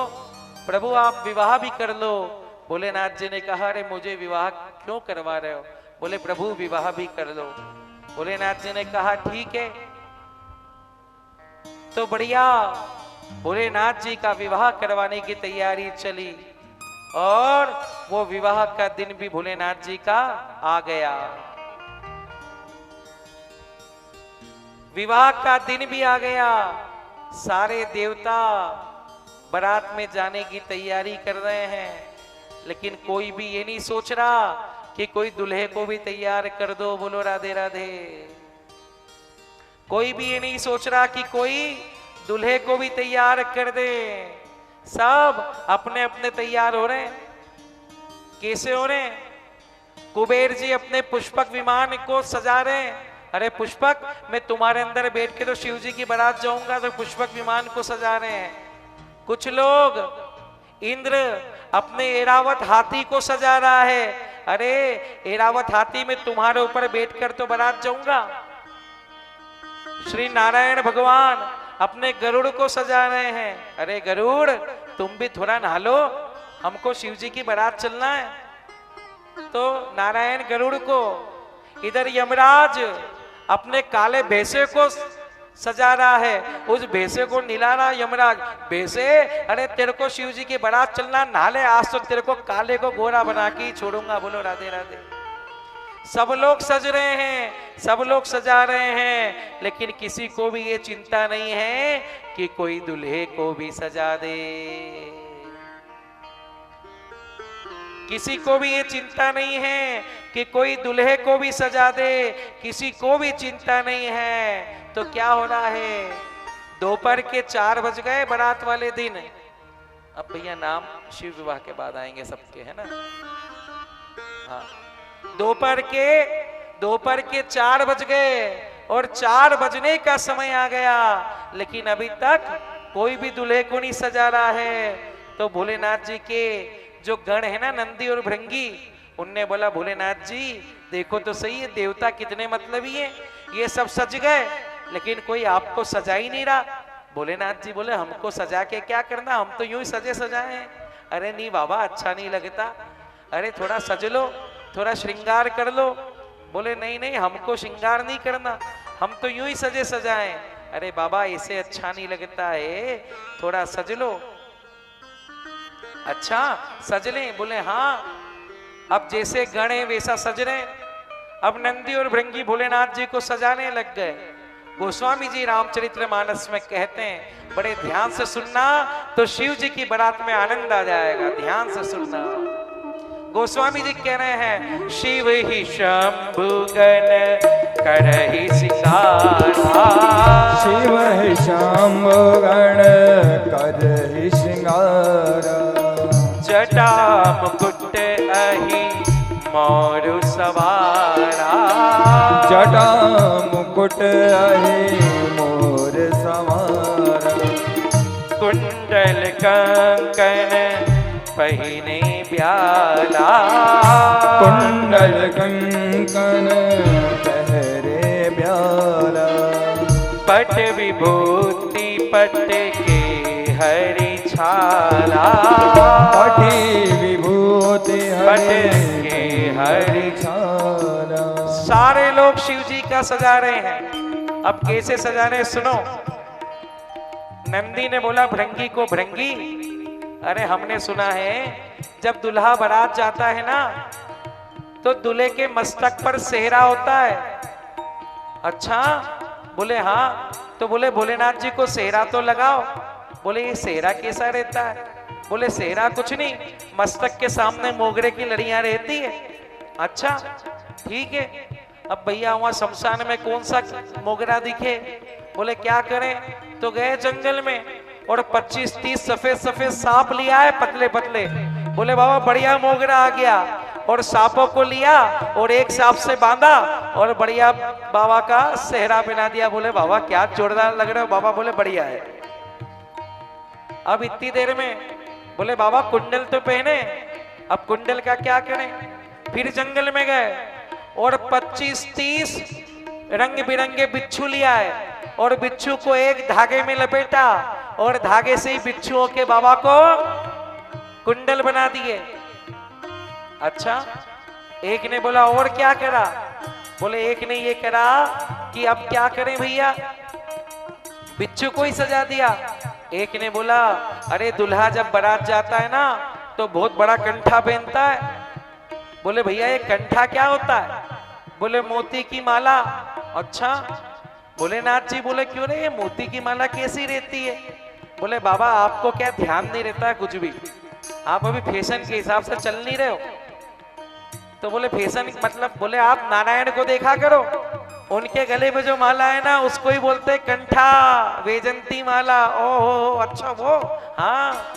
प्रभु आप विवाह भी कर लो। भोलेनाथ जी ने कहा अरे मुझे विवाह क्यों करवा रहे हो? बोले प्रभु विवाह भी कर लो। भोलेनाथ जी ने कहा ठीक है। तो बढ़िया भोलेनाथ जी का विवाह करवाने की तैयारी चली और वो विवाह का दिन भी भोलेनाथ जी का आ गया। विवाह का दिन भी आ गया। सारे देवता बारात में जाने की तैयारी कर रहे हैं, लेकिन कोई भी ये नहीं सोच रहा कि कोई दूल्हे को भी तैयार कर दो। बोलो राधे राधे। कोई भी ये नहीं सोच रहा कि कोई दूल्हे को भी तैयार कर दे। सब अपने अपने तैयार हो रहे हैं। कैसे हो रहे हैं? कुबेर जी अपने पुष्पक विमान को सजा रहे हैं। अरे पुष्पक, मैं तुम्हारे अंदर बैठ के तो शिव जी की बारात जाऊंगा, तो पुष्पक विमान को सजा रहे हैं। कुछ लोग, इंद्र अपने एरावत हाथी को सजा रहा है। अरे एरावत हाथी में तुम्हारे ऊपर बैठकर तो बारात जाऊंगा। श्री नारायण भगवान अपने गरुड़ को सजा रहे हैं। अरे गरुड़ तुम भी थोड़ा नहा लो, हमको शिव जी की बारात चलना है। तो नारायण गरुड़ को, इधर यमराज अपने काले भैंसे को सजा रहा है। उस भैंसे को निला रहा यमराज, भैंसे अरे तेरे को शिव जी की बारात चलना, नहा ले, आज तो तेरे को काले को गोरा बना के ही छोड़ूंगा। बोलो राधे राधे। सब लोग सज रहे हैं, सब लोग सजा रहे हैं, लेकिन किसी को भी ये चिंता नहीं है कि कोई दूल्हे को भी सजा दे। किसी को भी ये चिंता नहीं है कि कोई दूल्हे को भी सजा दे। किसी को भी चिंता नहीं है। तो क्या हो रहा है? दोपहर के 4 बज गए बारात वाले दिन। अब भैया नाम शिव विवाह के बाद आएंगे सबके, है ना? हाँ, दोपहर के 4 बज गए और 4 बजने का समय आ गया, लेकिन अभी तक कोई भी दूल्हे को नहीं सजा रहा है। तो भोलेनाथ जी के जो गण है ना, नंदी और भृंगी, उनने बोला भोलेनाथ जी देखो तो सही है, देवता कितने मतलबी हैं। ये सब सज गए लेकिन कोई आपको सजा ही नहीं रहा। भोलेनाथ जी बोले हमको सजा के क्या करना, हम तो यूं ही सजे सजाए हैं। अरे नहीं बाबा, अच्छा नहीं लगता। अरे थोड़ा सज लो, थोड़ा श्रृंगार कर लो। बोले नहीं नहीं, हमको श्रृंगार नहीं करना, हम तो यूं ही सजे सजाए। अरे बाबा ऐसे अच्छा नहीं लगता है, थोड़ा सज लो। अच्छा सज लें? बोले हाँ। अब जैसे गण है वैसा सज रहे। अब नंदी और भृंगी भोलेनाथ जी को सजाने लग गए। गोस्वामी जी रामचरितमानस में कहते हैं, बड़े ध्यान से सुनना तो शिव जी की बारात में आनंद आ जाएगा। ध्यान से सुनना। गोस्वामी जी कह रहे हैं, शिव ही शंभु गण करहि सिंगारा। शिव ही शंभु गण करहि सिंगारा। जटा मुकुट अहि मोरु सवारा। जटा मुकुट अहि मोर सवारा। कुंडल कंकण पहिने ब्याला। कुंडल कंकण पहरे ब्याला। पट विभूति पट के हरि छाला। पटी विभूति पट के हरि छाला। सारे लोग शिव जी का सजा रहे हैं। अब कैसे सजा रहे सुनो। नंदी ने बोला भृंगी को, भृंगी अरे हमने सुना है जब दुल्हा बारात जाता है ना, तो दूल्हे के मस्तक पर सेहरा होता है। अच्छा? बोले हाँ। तो बोले भोलेनाथ जी को सेहरा तो लगाओ। बोले ये सेहरा कैसा रहता है? बोले सेहरा कुछ नहीं, मस्तक के सामने मोगरे की लड़ियां रहती है। अच्छा ठीक है। अब भैया वहां शमशान में कौन सा मोगरा दिखे? बोले क्या करें? तो गए जंगल में और 25-30 सफेद सफेद सांप लिया है, पतले पतले। बोले बाबा बढ़िया मोगरा आ गया, और सांपों को लिया और एक सांप से बांधा और बढ़िया बाबा का सेहरा बना दिया। बोले बाबा क्या जोरदार लग रहे हो। बाबा बोले बढ़िया है। अब इतनी देर में बोले बाबा कुंडल तो पहने, अब कुंडल का क्या करें? फिर जंगल में गए और 25-30 रंग बिरंगे बिच्छू लिया है और बिच्छू को एक धागे में लपेटा और धागे से ही बिच्छुओं के बाबा को कुंडल बना दिए। अच्छा, एक ने बोला और क्या करा? बोले एक ने ये करा कि अब क्या करें भैया, बिच्छू को ही सजा दिया। एक ने बोला अरे दुल्हा जब बारात जाता है ना तो बहुत बड़ा कंठा पहनता है। बोले भैया ये कंठा क्या होता है? बोले मोती की माला। अच्छा, बोले नाथ जी बोले क्यों रे, ये मोती की माला कैसी रहती है? बोले बाबा आपको क्या ध्यान नहीं रहता है कुछ भी, आप अभी फैशन के हिसाब से चल नहीं रहे हो। तो बोले फैशन मतलब? बोले आप नारायण को देखा करो, उनके गले में जो माला है ना उसको ही बोलते कंठा, वैजंती माला। ओहो अच्छा वो, हाँ।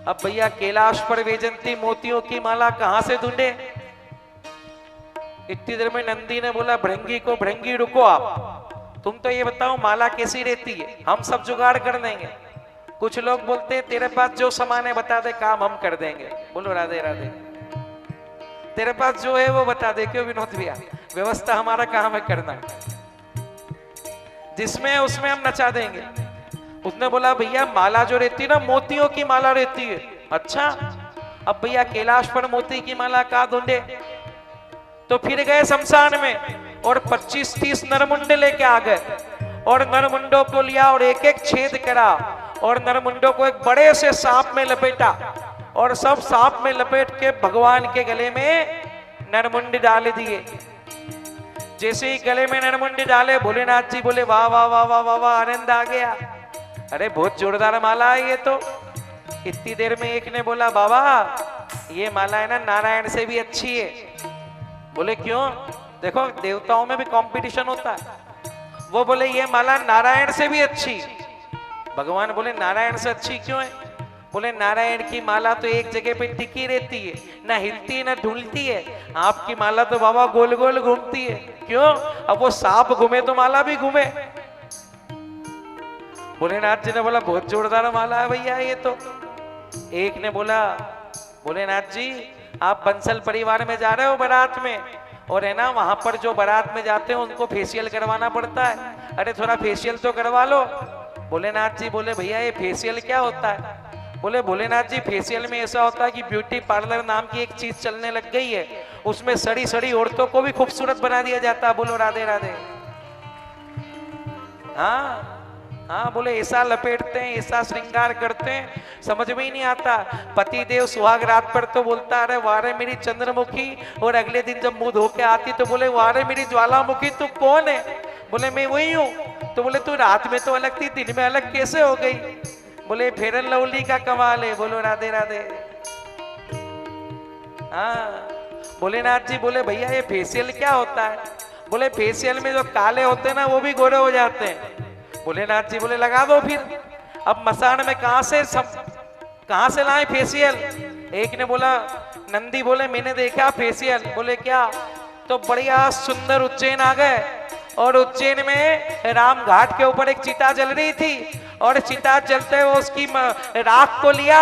अब भैया कैलाश पर वैजंती मोतियों की माला कहां से ढूंढे? इतनी देर में नंदी ने बोला भृंगी को, भृंगी रुको आप, तुम तो ये बताओ माला कैसी रहती है, हम सब जुगाड़ कर देंगे। कुछ लोग बोलते हैं तेरे पास जो सामान है बता दे, काम हम कर देंगे। बोलो राधे राधे। तेरे पास जो है वो बता दे। क्यों विनोद भैया, व्यवस्था हमारा काम है करना, जिसमें उसमें हम नचा देंगे। उसने बोला भैया माला जो रहती है ना मोतियों की माला रहती है। अच्छा, अब भैया कैलाश पर मोती की माला कहाँ ढूंढे? तो फिर गए शमशान में और 25-30 नरमुंडे लेके आ गए और नरमुंडों को लिया और एक एक छेद करा और नरमुंडों को एक बड़े से सांप में लपेटा और सब सांप में लपेट के भगवान के गले में नरमुंड डाल दिए। जैसे ही गले में नरमुंड डाले भोलेनाथ जी बोले वाह वाह वाह वाह वाह वाह, आनंद आ गया। अरे बहुत जोरदार माला है ये तो। इतनी देर में एक ने बोला बाबा ये माला है ना नारायण से भी अच्छी है। बोले क्यों? देखो देवताओं में भी कंपटीशन होता है। वो बोले ये माला नारायण से भी अच्छी। भगवान बोले नारायण से अच्छी क्यों है? बोले नारायण की माला तो एक जगह पे टिकी रहती है, ना हिलती है ना ढूंढती है। आपकी माला तो बाबा गोल गोल घूमती है। क्यों? अब वो सांप घूमे तो माला भी घूमे। भोलेनाथ जी ने बोला बहुत जोरदार माला है भैया ये तो। एक ने बोला भोलेनाथ जी आप बंसल परिवार में जा रहे हो बारात में, और है ना वहां पर जो बारात में जाते हैं उनको फेशियल करवाना पड़ता है, अरे थोड़ा फेशियल तो करवा लो। भोलेनाथ जी बोले भैया ये फेशियल क्या होता है? बोले भोलेनाथ जी फेशियल में ऐसा होता है कि ब्यूटी पार्लर नाम की एक चीज चलने लग गई है, उसमें सड़ी सड़ी औरतों को भी खूबसूरत बना दिया जाता है। बोलो राधे राधे। हाँ हाँ, बोले ऐसा लपेटते हैं ऐसा श्रृंगार करते हैं समझ में ही नहीं आता। पति देव सुहाग रात पर तो बोलता अरे वारे मेरी चंद्रमुखी, और अगले दिन जब मुंह धो के आती तो बोले वारे मेरी ज्वालामुखी तू कौन है? बोले मैं वही हूँ। तो बोले तू रात में तो अलग थी दिन में अलग कैसे हो गई? बोले फेयर एंड लवली का कमाल है। बोलो राधे राधे। हाँ, भोलेनाथ जी बोले भैया ये फेशियल क्या होता है? बोले फेशियल में जो काले होते हैं ना वो भी गोरे हो जाते हैं। भोलेनाथ जी बोले लगा दो फिर। अब मसान में कहां से लाए फेशियल? एक ने बोला नंदी बोले मैंने देखा फेशियल। बोले क्या? तो बढ़िया सुंदर उज्जैन आ गए और उज्जैन में राम घाट के ऊपर एक चिता जल रही थी और चिता जलते हुए उसकी राख को लिया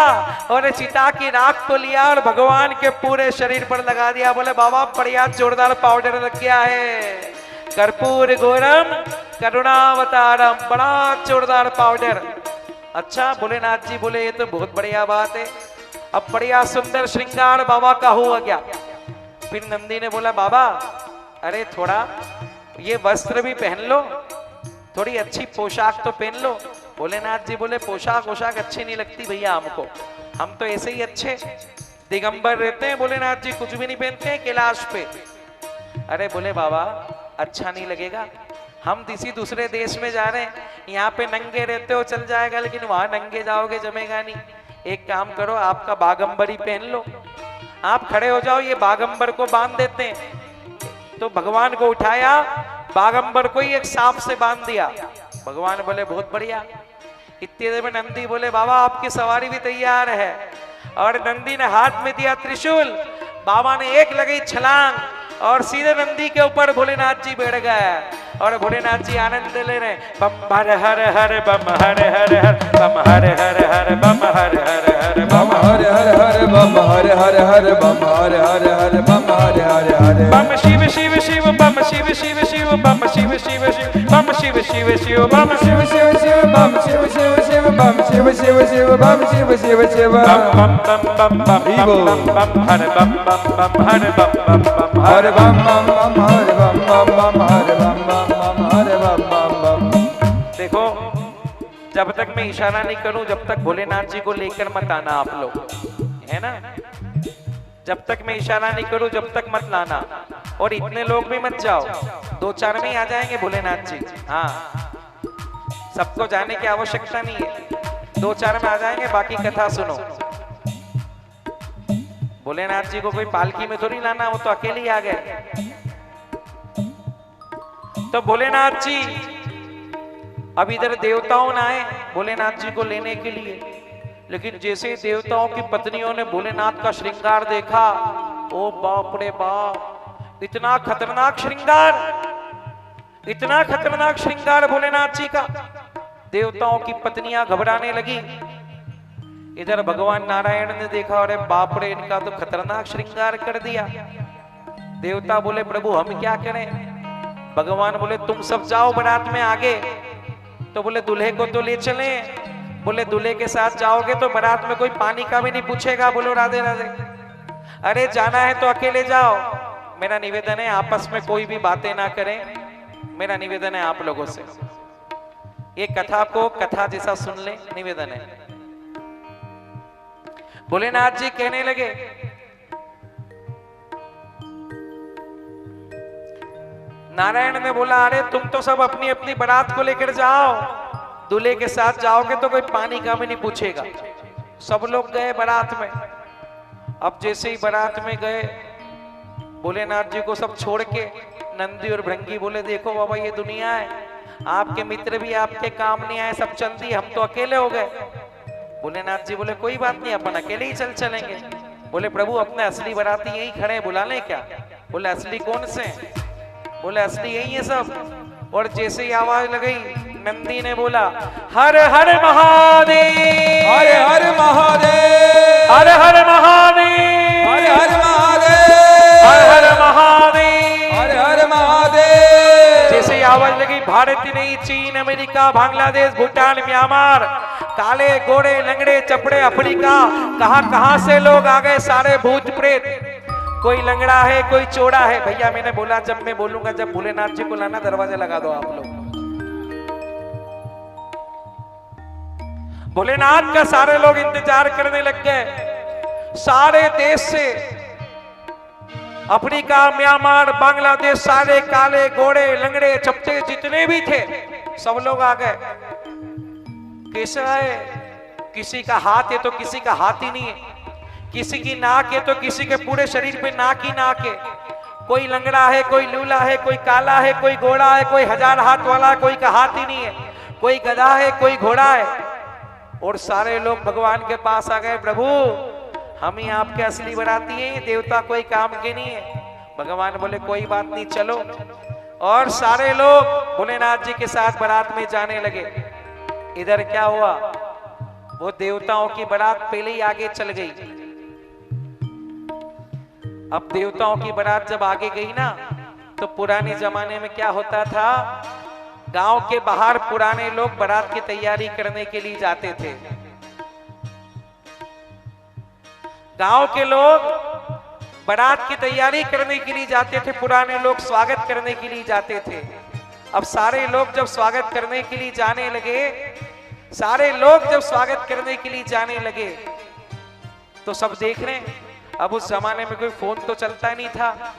और चिता की राख को लिया और भगवान के पूरे शरीर पर लगा दिया। बोले बाबा बढ़िया जोरदार पाउडर लग गया है, कर्पूर गौरम करुणावतारम, बड़ा जोरदार पाउडर। अच्छा, भोलेनाथ जी बोले ये तो बहुत बढ़िया बात है। अब बढ़िया सुंदर श्रृंगार बाबा का हुआ गया। फिर नंदी ने बोला बाबा अरे थोड़ा ये वस्त्र भी पहन लो, थोड़ी अच्छी पोशाक तो पहन लो। भोलेनाथ जी बोले पोशाक वोशाक अच्छी नहीं लगती भैया हमको, हम तो ऐसे ही अच्छे दिगंबर रहते हैं। भोलेनाथ जी कुछ भी नहीं पहनते हैं कैलाश पे। अरे बोले बाबा अच्छा नहीं लगेगा, हम किसी दूसरे देश में जा रहे हैं, यहाँ पे नंगे रहते हो चल जाएगा, लेकिन वहां नंगे जाओगे जमेगा नहीं। एक काम करो आपका बागंबर ही पहन लो, आप खड़े हो जाओ, ये बागंबर को बांध देते हैं। तो भगवान को उठाया, बागंबर को ही एक सांप से बांध दिया। भगवान बोले बहुत बढ़िया। इतनी देर में नंदी बोले बाबा आपकी सवारी भी तैयार है, और नंदी ने हाथ में दिया त्रिशूल। बाबा ने एक लगाई छलांग और सीधे नंदी के ऊपर भोलेनाथ जी बैठ गए, और भोलेनाथ जी आनंद ले रहे। बम हर हर हर बम हर हर हर बम हर हर हर बम हर हर हर बम हर हर हर बम हर हर हर बम हर हर हर बम हर हर हर बम शिव शिव शिव बम शिव शिव शिव बम शिव शिव शिव बम शिव शिव शिव बम शिव शिव शिव बम शिव शिव शिव बम शिव शिव शिव बम शिव शिव शिव बम बम बम बम बम हर बम बम बम हर बम बम बम हर बम बम बम हर बम बम बम हर बम बम बम हर बम बम बम। देखो जब तक मैं इशारा नहीं करूं जब तक भोलेनाथ जी को लेकर मत आना आप लोग, है ना। जब तक मैं इशारा नहीं करूं जब तक मत लाना, और इतने लोग भी मत जाओ, 2-4 में ही आ जाएंगे भोलेनाथ जी। हाँ, सबको जाने की आवश्यकता नहीं है, 2-4 में आ जाएंगे, बाकी कथा सुनो। भोलेनाथ जी को कोई पालकी में थोड़ी लाना, वो तो अकेले ही आ गए। तो भोलेनाथ जी अब इधर देवताओं ने आए भोलेनाथ जी को लेने के लिए, लेकिन जैसे देवताओं की पत्नियों ने भोलेनाथ का श्रृंगार देखा, ओ बाप रे बाप, इतना खतरनाक श्रृंगार, इतना खतरनाक श्रृंगार भोलेनाथ जी का। देवताओं की पत्नियां घबराने लगी। इधर भगवान नारायण ने देखा, अरे बाप रे, इनका तो खतरनाक श्रृंगार कर दिया। देवता बोले प्रभु हम क्या करें। भगवान बोले तुम सब जाओ बारात में आगे। तो बोले दूल्हे को तो ले चले। बोले दूल्हे के साथ जाओगे तो बारात में कोई पानी का भी नहीं पूछेगा। बोलो राधे राधे। अरे जाना है तो अकेले जाओ। मेरा निवेदन है आपस में कोई भी बातें ना करें, मेरा निवेदन है आप लोगों से। ये कथा को कथा जैसा सुन ले, निवेदन है। भोलेनाथ जी कहने लगे नारायण ने बोला अरे तुम तो सब अपनी अपनी बारात को लेकर जाओ, दूल्हे के साथ जाओगे तो कोई पानी का भी नहीं पूछेगा। सब लोग गए बारात में। अब जैसे ही बारात में गए भोलेनाथ जी को सब छोड़ के नंदी और भृंगी बोले देखो बाबा ये दुनिया है, आपके मित्र भी आपके काम नहीं आए, सब चल दिए, हम तो अकेले हो गए। भोलेनाथ जी बोले कोई बात नहीं, अपन अकेले ही चलेंगे। बोले प्रभु अपने असली बाराती यही खड़े हैं, बुला लें क्या। बोले असली कौन से। बोले असली यही है सब। और जैसे ही आवाज लगाई नंदी ने बोला हर हर महादेव, हर हर महादेव, हर हर महादेव, हर हर महादेव, हर हर महादेव, हर हर महादेव। जैसे ही आवाज लगी भारत ही नहीं, चीन, अमेरिका, बांग्लादेश, भूटान, म्यांमार, काले गोरे लंगड़े चपड़े अफ्रीका, कहां से लोग आ गए, सारे भूत प्रेत। कोई लंगड़ा है, कोई चौड़ा है। भैया मैंने बोला जब मैं बोलूंगा जब भोलेनाथ जी को लाना दरवाजा लगा दो आप लोग। भोलेनाथ का सारे लोग इंतजार करने लग गए। सारे देश से, अफ्रीका, म्यांमार, बांग्लादेश, सारे काले गोरे लंगड़े चपटे जितने भी थे सब लोग आ गए। कैसा है, किसी का हाथ है तो किसी का हाथ ही नहीं है, किसी की नाक है तो किसी के पूरे शरीर पे नाक ही नाक है। कोई लंगड़ा है, कोई लूला है, कोई काला है, कोई गोरा है, कोई 1000 हाथ वाला है, कोई का हाथ ही नहीं है, कोई गधा है, कोई घोड़ा है। और सारे लोग भगवान के पास आ गए, प्रभु हम ही आपके असली बाराती हैं, देवता कोई काम के नहीं है। भगवान बोले कोई बात नहीं चलो। और सारे लोग भोलेनाथ जी के साथ बारात में जाने लगे। इधर क्या हुआ, वो देवताओं की बारात पहले ही आगे चल गई। अब देवताओं की बारात जब आगे गई ना, तो पुराने जमाने में क्या होता था, गांव के बाहर पुराने लोग बारात की तैयारी करने के लिए जाते थे। गांव के लोग बारात की तैयारी करने के लिए जाते थे, पुराने लोग स्वागत करने के लिए जाते थे। अब सारे लोग जब स्वागत करने के लिए जाने लगे, सारे लोग जब स्वागत करने के लिए जाने लगे तो सब देख रहे हैं। अब उस जमाने में कोई फोन तो चलता नहीं था,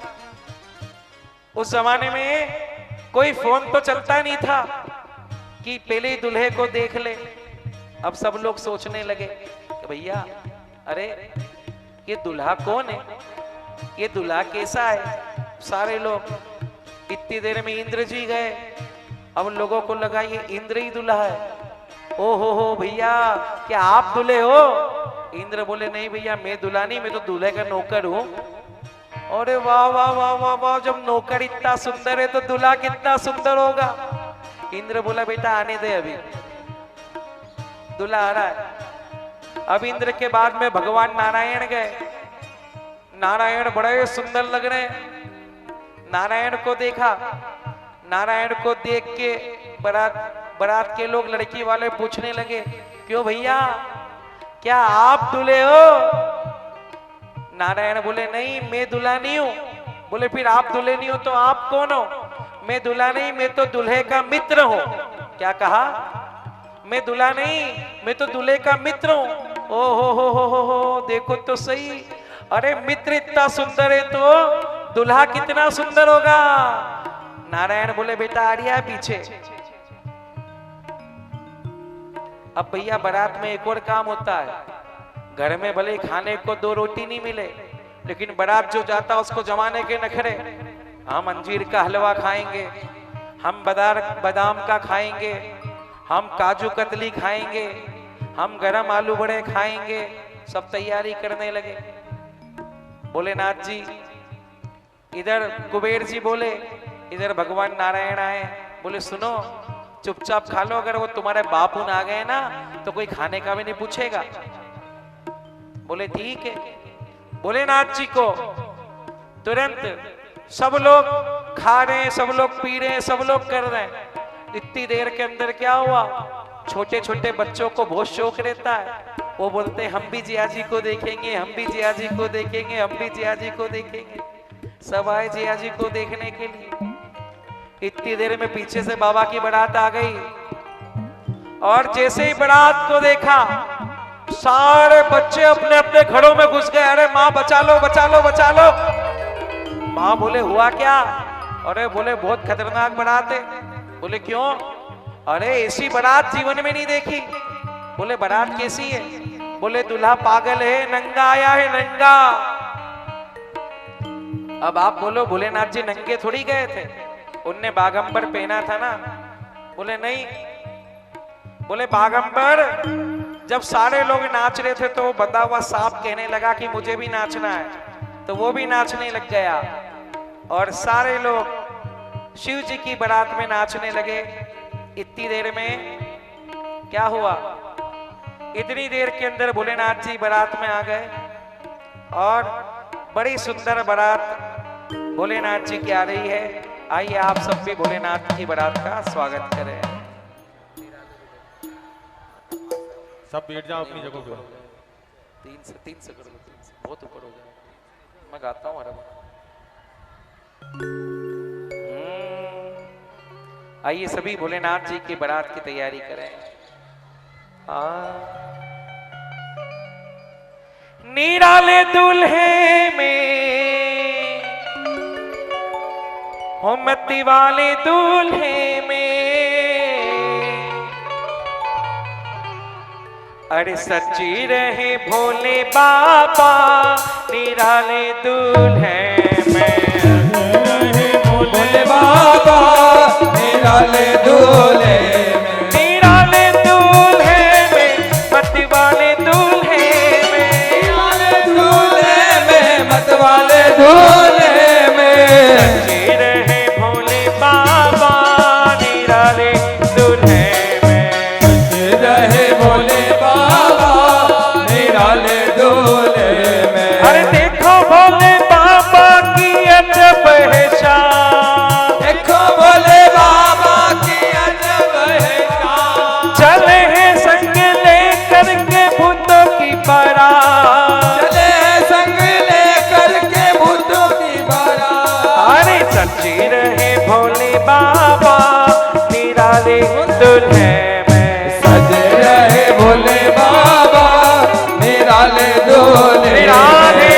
उस जमाने में कोई फोन तो चलता नहीं था कि पहले दूल्हे को देख ले। अब सब लोग सोचने लगे कि भैया अरे ये दूल्हा कौन है, ये दूल्हा कैसा है। सारे लोग, इतनी देर में इंद्र जी गए, अब लोगों को लगा ये इंद्र ही दूल्हा है। ओ हो भैया, क्या आप दूल्हे हो? इंद्र बोले नहीं भैया, मैं दूल्हा नहीं, मैं तो दूल्हे का नौकर हूं। अरे वाह वाह वाह वाह वाह, जब नौकर इतना सुंदर है तो दूल्हा कितना सुंदर होगा। इंद्र बोला बेटा आने दे, अभी दूल्हा आ रहा है। अब इंद्र के बाद में भगवान नारायण गए। नारायण बड़े सुंदर लग रहे हैं। नारायण को देखा। नारायण को देख के बारात के लोग लड़की वाले पूछने लगे, क्यों भैया, क्या आप दूल्हे हो? नारायण बोले नहीं, मैं दूल्हा नहीं हूं। बोले फिर आप दूल्हे नहीं हो तो आप कौन हो? मैं दूल्हा नहीं, मैं तो दूल्हे का मित्र हूं। क्या कहा? मैं दूल्हा नहीं, मैं तो दूल्हे का मित्र हूं। ओ हो, देखो तो सही, अरे मित्र इतना सुंदर है तो दूल्हा कितना सुंदर होगा। नारायण बोले बेटा आ रही है पीछे। अब भैया बारात में एक और काम होता है। घर में भले खाने को 2 रोटी नहीं मिले, लेकिन बारात जो जाता है उसको जमाने के नखरे। हम अंजीर का हलवा खाएंगे, हम बादाम का खाएंगे, हम काजू कतली खाएंगे, हम गरम आलू बड़े खाएंगे। सब तैयारी करने लगे। भोलेनाथ जी इधर, कुबेर जी बोले, इधर भगवान नारायण आए। बोले सुनो, चुपचाप खा लो, अगर वो तुम्हारे बाप उन आ गए ना तो कोई खाने का भी नहीं पूछेगा। बोले ठीक है। भोलेनाथ जी को तुरंत सब लोग खा रहे हैं, सब लोग पी रहे हैं, सब लोग कर रहे हैं। इतनी देर के अंदर क्या हुआ, छोटे छोटे बच्चों को बहुत शौक रहता है। वो बोलते हैं हम भी जिया जी को देखेंगे, हम भी जिया जी को देखेंगे, हम भी जिया जी को देखेंगे। सब आए जिया जी को देखने के लिए। इतनी देर में पीछे से बाबा की बारात आ गई, और जैसे ही बारात को देखा सारे बच्चे अपने अपने घरों में घुस गए। अरे माँ बचा लो, बचा लो, बचा लो। माँ बोले हुआ क्या? अरे बोले बहुत खतरनाक बारात है। बोले क्यों? अरे ऐसी बारात जीवन में नहीं देखी। बोले बारात कैसी है? बोले दूल्हा पागल है, नंगा आया है, नंगा। अब आप बोलो भोलेनाथ जी नंगे थोड़ी गए थे, उनने बागंबर पहना था ना। बोले नहीं। बोले बागंबर जब सारे लोग नाच रहे थे तो बंधा हुआ सांप कहने लगा कि मुझे भी नाचना है, तो वो भी नाचने लग गया, और सारे लोग शिव जी की बारात में नाचने लगे। इतनी देर में क्या हुआ, इतनी देर के अंदर भोलेनाथ जी बारात में आ गए, और बड़ी सुंदर बारात भोलेनाथ जी की आ रही है। आइए आप सब भी भोलेनाथ की बारात का स्वागत करें। सब बैठ जाओ अपनी जगह पे। 3 से करो, 3 से बहुत ऊपर हो जाए। मैं गाता हूँ। आइए सभी भोलेनाथ जी की बारात की तैयारी करें। निराले दूल्हे में, हो मत्ती वाले दूल्हे में, अरे सच्ची रहे भोले बाबा निराले दूल्हे में। भोले बाबा निराले दूल्हे में, निराले दूल्हे में, मत वाले दूल्हे में, निराले दूल्हे में, मत वाले दूल्हे में। सच्ची रहे भोले बाबा निराले दूल्हे में, सच्चे रहे भोले बाबा निराले दूल्हे में। अरे देखो भोले बाबा की अजब है शान, देखो भोले बाबा की अजब है शान। चले हैं संग लेकर के भूतों की बारात, चले हैं संग लेकर के भूतों की बारात। अरे सच्ची रहे भोले बाबा निराले दूल्हे में, सजे रहे भोले बाबा निराले दूल्हे निराले।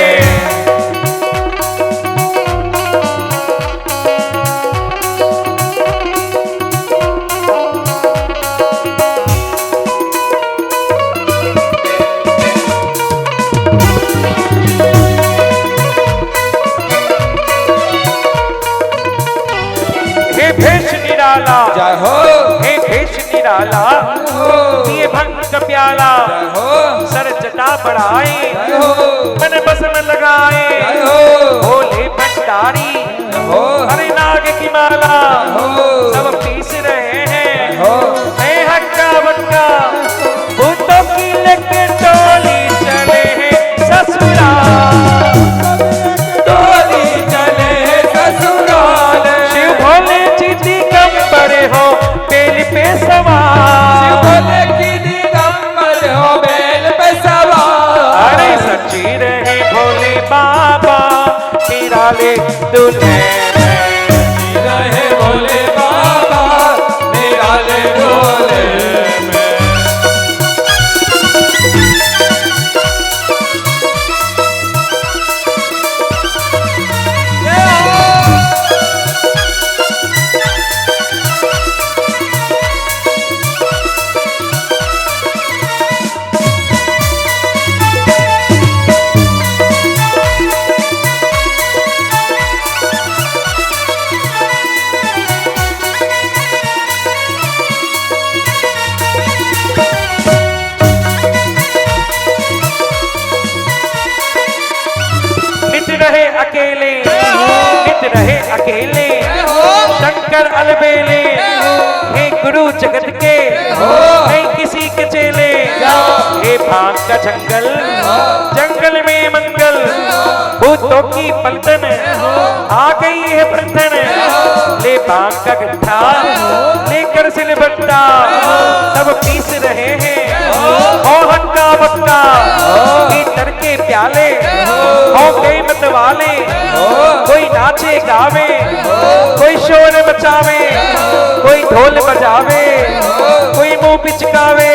हे भेष निराला, जय हो हे भेष निराला पिए भंग का प्याला जय हो सर जटा बढ़ाए जय हो मन बस में लगाए जय हो भोले भंडारी हो हरे नाग की माला हो सब पीस रहे हैं हो हे हक्का बक्का भूतों की लेके टोली चले हैं ससुराल टोली चले ससुराल शिव भोले जी दिगंबर हो बेल पे सवार बोले कि दिगंबर हो बैल पे सवार अरे सच्ची रहे भोले बाबा निराले दुल्हे रहे भोले बाबा निराले भोले अकेले शंकर अलबेले हे गुरु जगत के हे किसी के चेले हे भांग का जंगल जंगल में मंगल भूतों की पलटन आ गई है बंधन ले भांग का गट्ठा लेकर सिलबट्टा सब पीस रहे हैं मोहन का बट्टा भीतर के प्याले हो गए मत वाले कोई नाचे गावे कोई शोर मचावे कोई ढोल बजावे कोई मुंह पिचकावे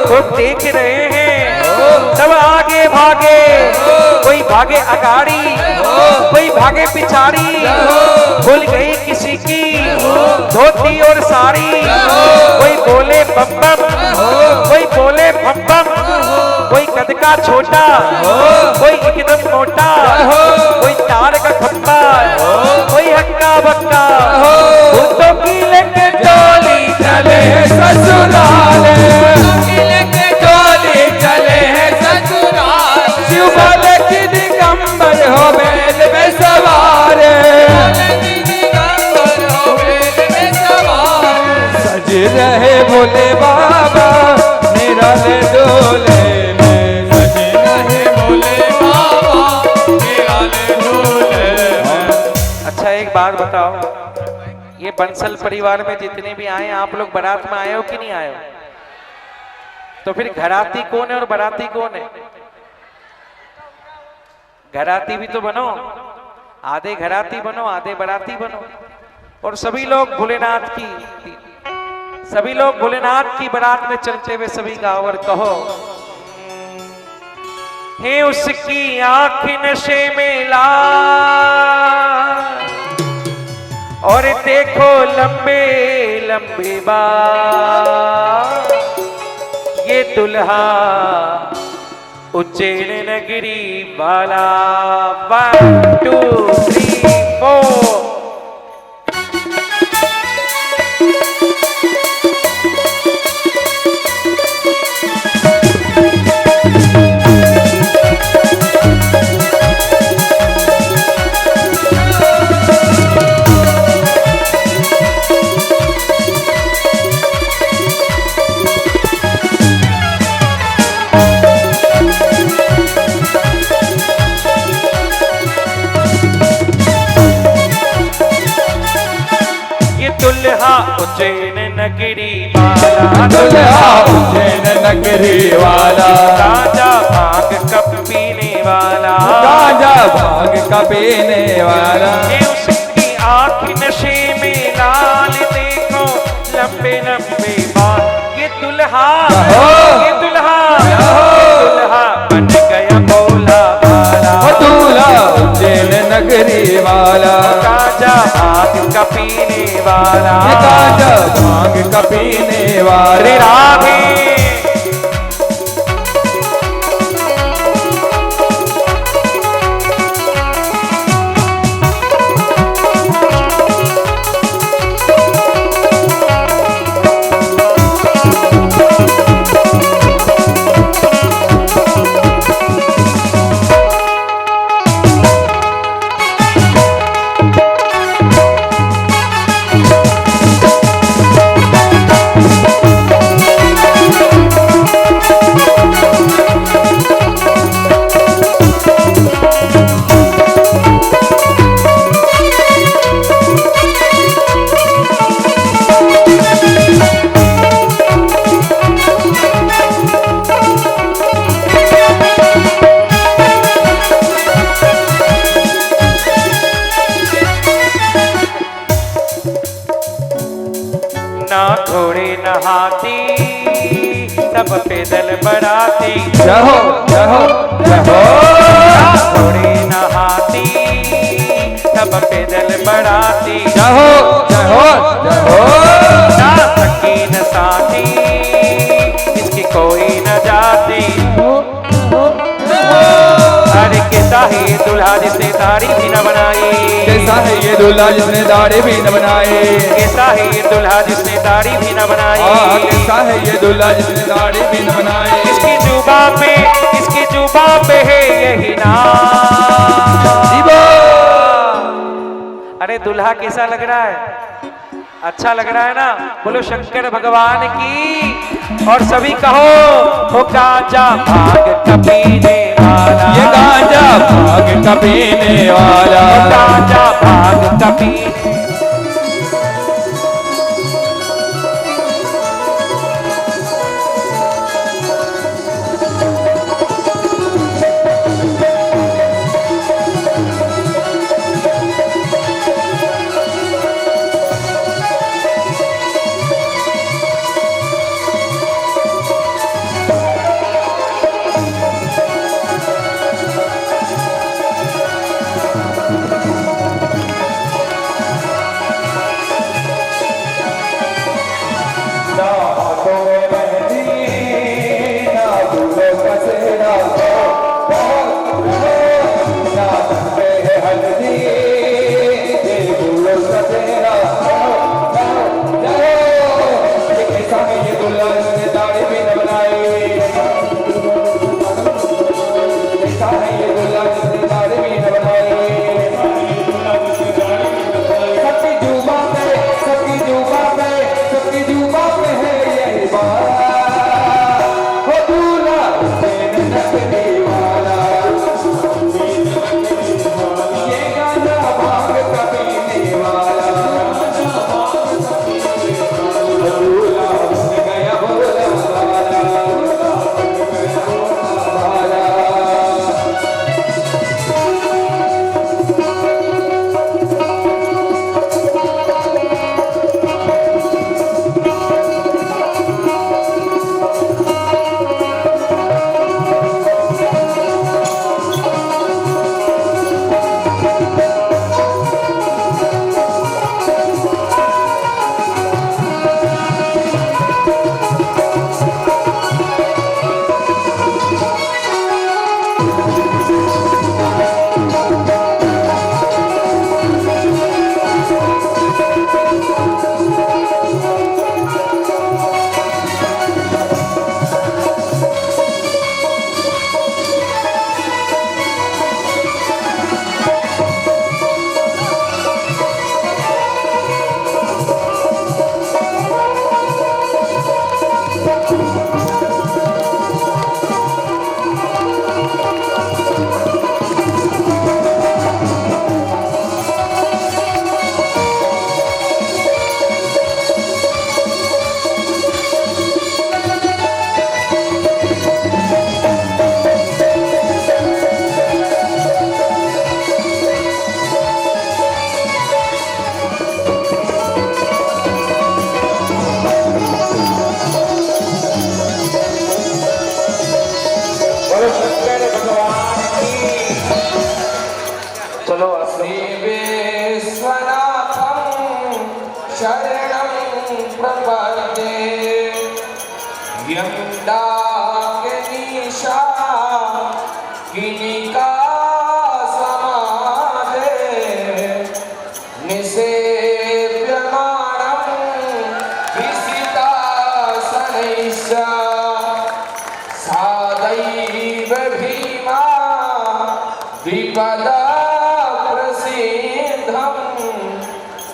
वो देख रहे हैं सब आगे भागे कोई भागे अगाड़ी कोई भागे पिछाड़ी भूल गई किसी की धोती और साड़ी कोई बोले बम बम कोई बोले भम भम कोई कद का छोटा कोई एकदम मोटा कोई तार का खंबा कोई हक्का बक्का भूतों की लेके टोली चले ससुराल लेके टोली चले ससुराल शिव बोले कि दिगंबर हो बैल में सवार सज रहे भोले बाबा निराले डोले में सज रहे भोले बाबा निराले डोले में। अच्छा एक बात बताओ, ये बंसल परिवार में जितने भी आए आप लोग बारात में आए हो कि नहीं आए हो? तो फिर घराती कौन है और बाराती कौन है? घराती भी तो बनो, आधे घराती बनो आधे बाराती बनो। और सभी लोग भोलेनाथ की बारात में चलते हुए सभी गाओ और कहो, हे उसकी आंख नशे में लाल और देखो लंबे लंबे बाल, ये दुल्हा उज्जैन नगरी वाला। 1 2 3 4 उज्जैन नगरी वाला, दुल्हा उज्जैन नगरी वाला, गांजा भांग कप पीने वाला, गांजा भांग का पीने वाला, ये उसकी आँख नशे में लाल, देखो लंबे लंबे बाल, ये दुल्हा बन गया भोला वाला, दूल्हा उज्जैन नगरी वाला, गांजा भांग का पीने वाला, गांजा भांग का पीने वाला। श्री राधे तब पैदल बराती जय हो जय हो जय हो घोड़े नहाती तब पैदल बराती जय हो जय हो जय हो ना सकी न साथी इसकी कोई न जाती अरे कैसा है ये दूल्हा जिसने दाढ़ी भी न बनाई कैसा है ये दूल्हा जिसने दाढ़ी भी न बनाई कैसा है ये दूल्हा जिसने दाढ़ी भी न बनाई कैसा है ये दूल्हा जिसने दाढ़ी भी न बनाई इसकी जुबा पे है यही नाम अरे दूल्हा कैसा लग रहा है अच्छा लग रहा है ना बोलो शंकर भगवान की और सभी कहो हो गांजा भाग कपीने वाला ये गांजा भाग कपीने वाला गांजा भाग कपीने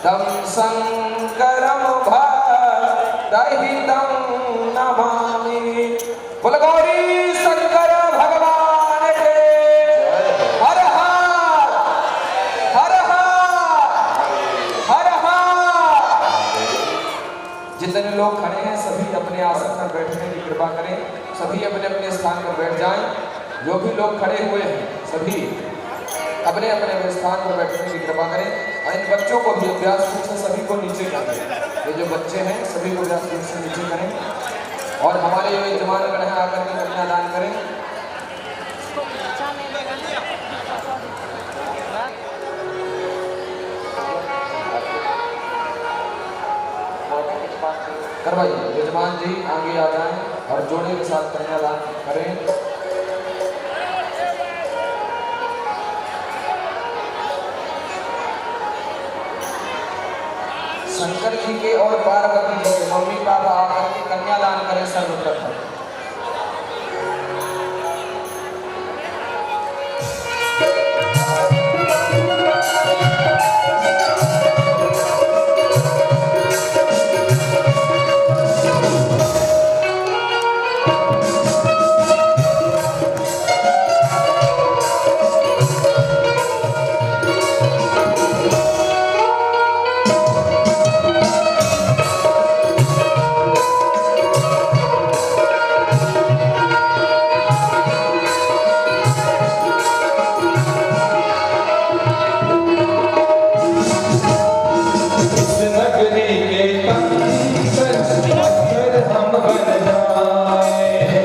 तं शंकरं भक्तहितं नमामि। बोल गौरी शंकर भगवान के हर हर हर हर हर। जितने लोग खड़े हैं सभी अपने आसन पर बैठने की कृपा करें, सभी अपने अपने स्थान पर बैठ जाएं। जो भी लोग खड़े हुए हैं सभी अपने अपने स्थान पर बैठने की कृपा करें। और इन बच्चों को भी अभ्यास से सभी को नीचे करें। ये जो बच्चे हैं सभी को अभ्यास से नीचे करें। और हमारे जो यजमान गण हैं आकर के कन्यादान करें। करवाइए, यजमान जी आगे आ जाएं और जोड़े के साथ कन्यादान करें। शंकर जी के और पार्वती जी के मम्मी पापा आकर के कन्यादान करें सर्वप्रथम। नगरी के कंकर हम बन जाए।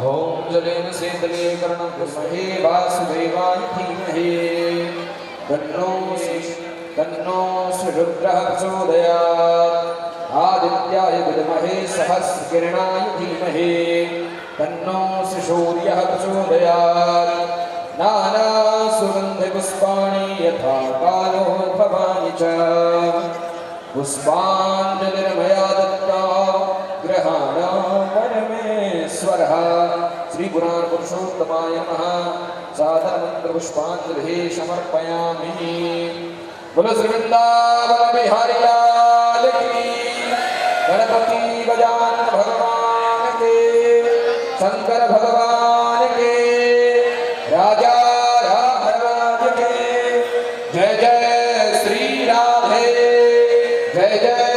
ओम जलेन शीतलीकरणं विद्महे वासुदेवाय धीमहि तन्नो रुद्रः प्रचोदयात् आदित्याय विद्महे सहस्रकिरणाय धीमहि तन्नो सूर्यः प्रचोदयात् नानासुगन्धिपुष्पाणि यथा कालोद्भवानि च पुष्पाञ्जलिर्मया दत्ता ग्रहाण परमेश्वरः श्री पुराण पुरुषोत्तमाय नमः सादरमंत्र पुष्पांजलि समर्पयामि। बोलो श्री वृंदावन बिहारी लाल की गणपति गजानन भगवान के शंकर भगवान के राजा राज के जय जय श्री राधे जय जय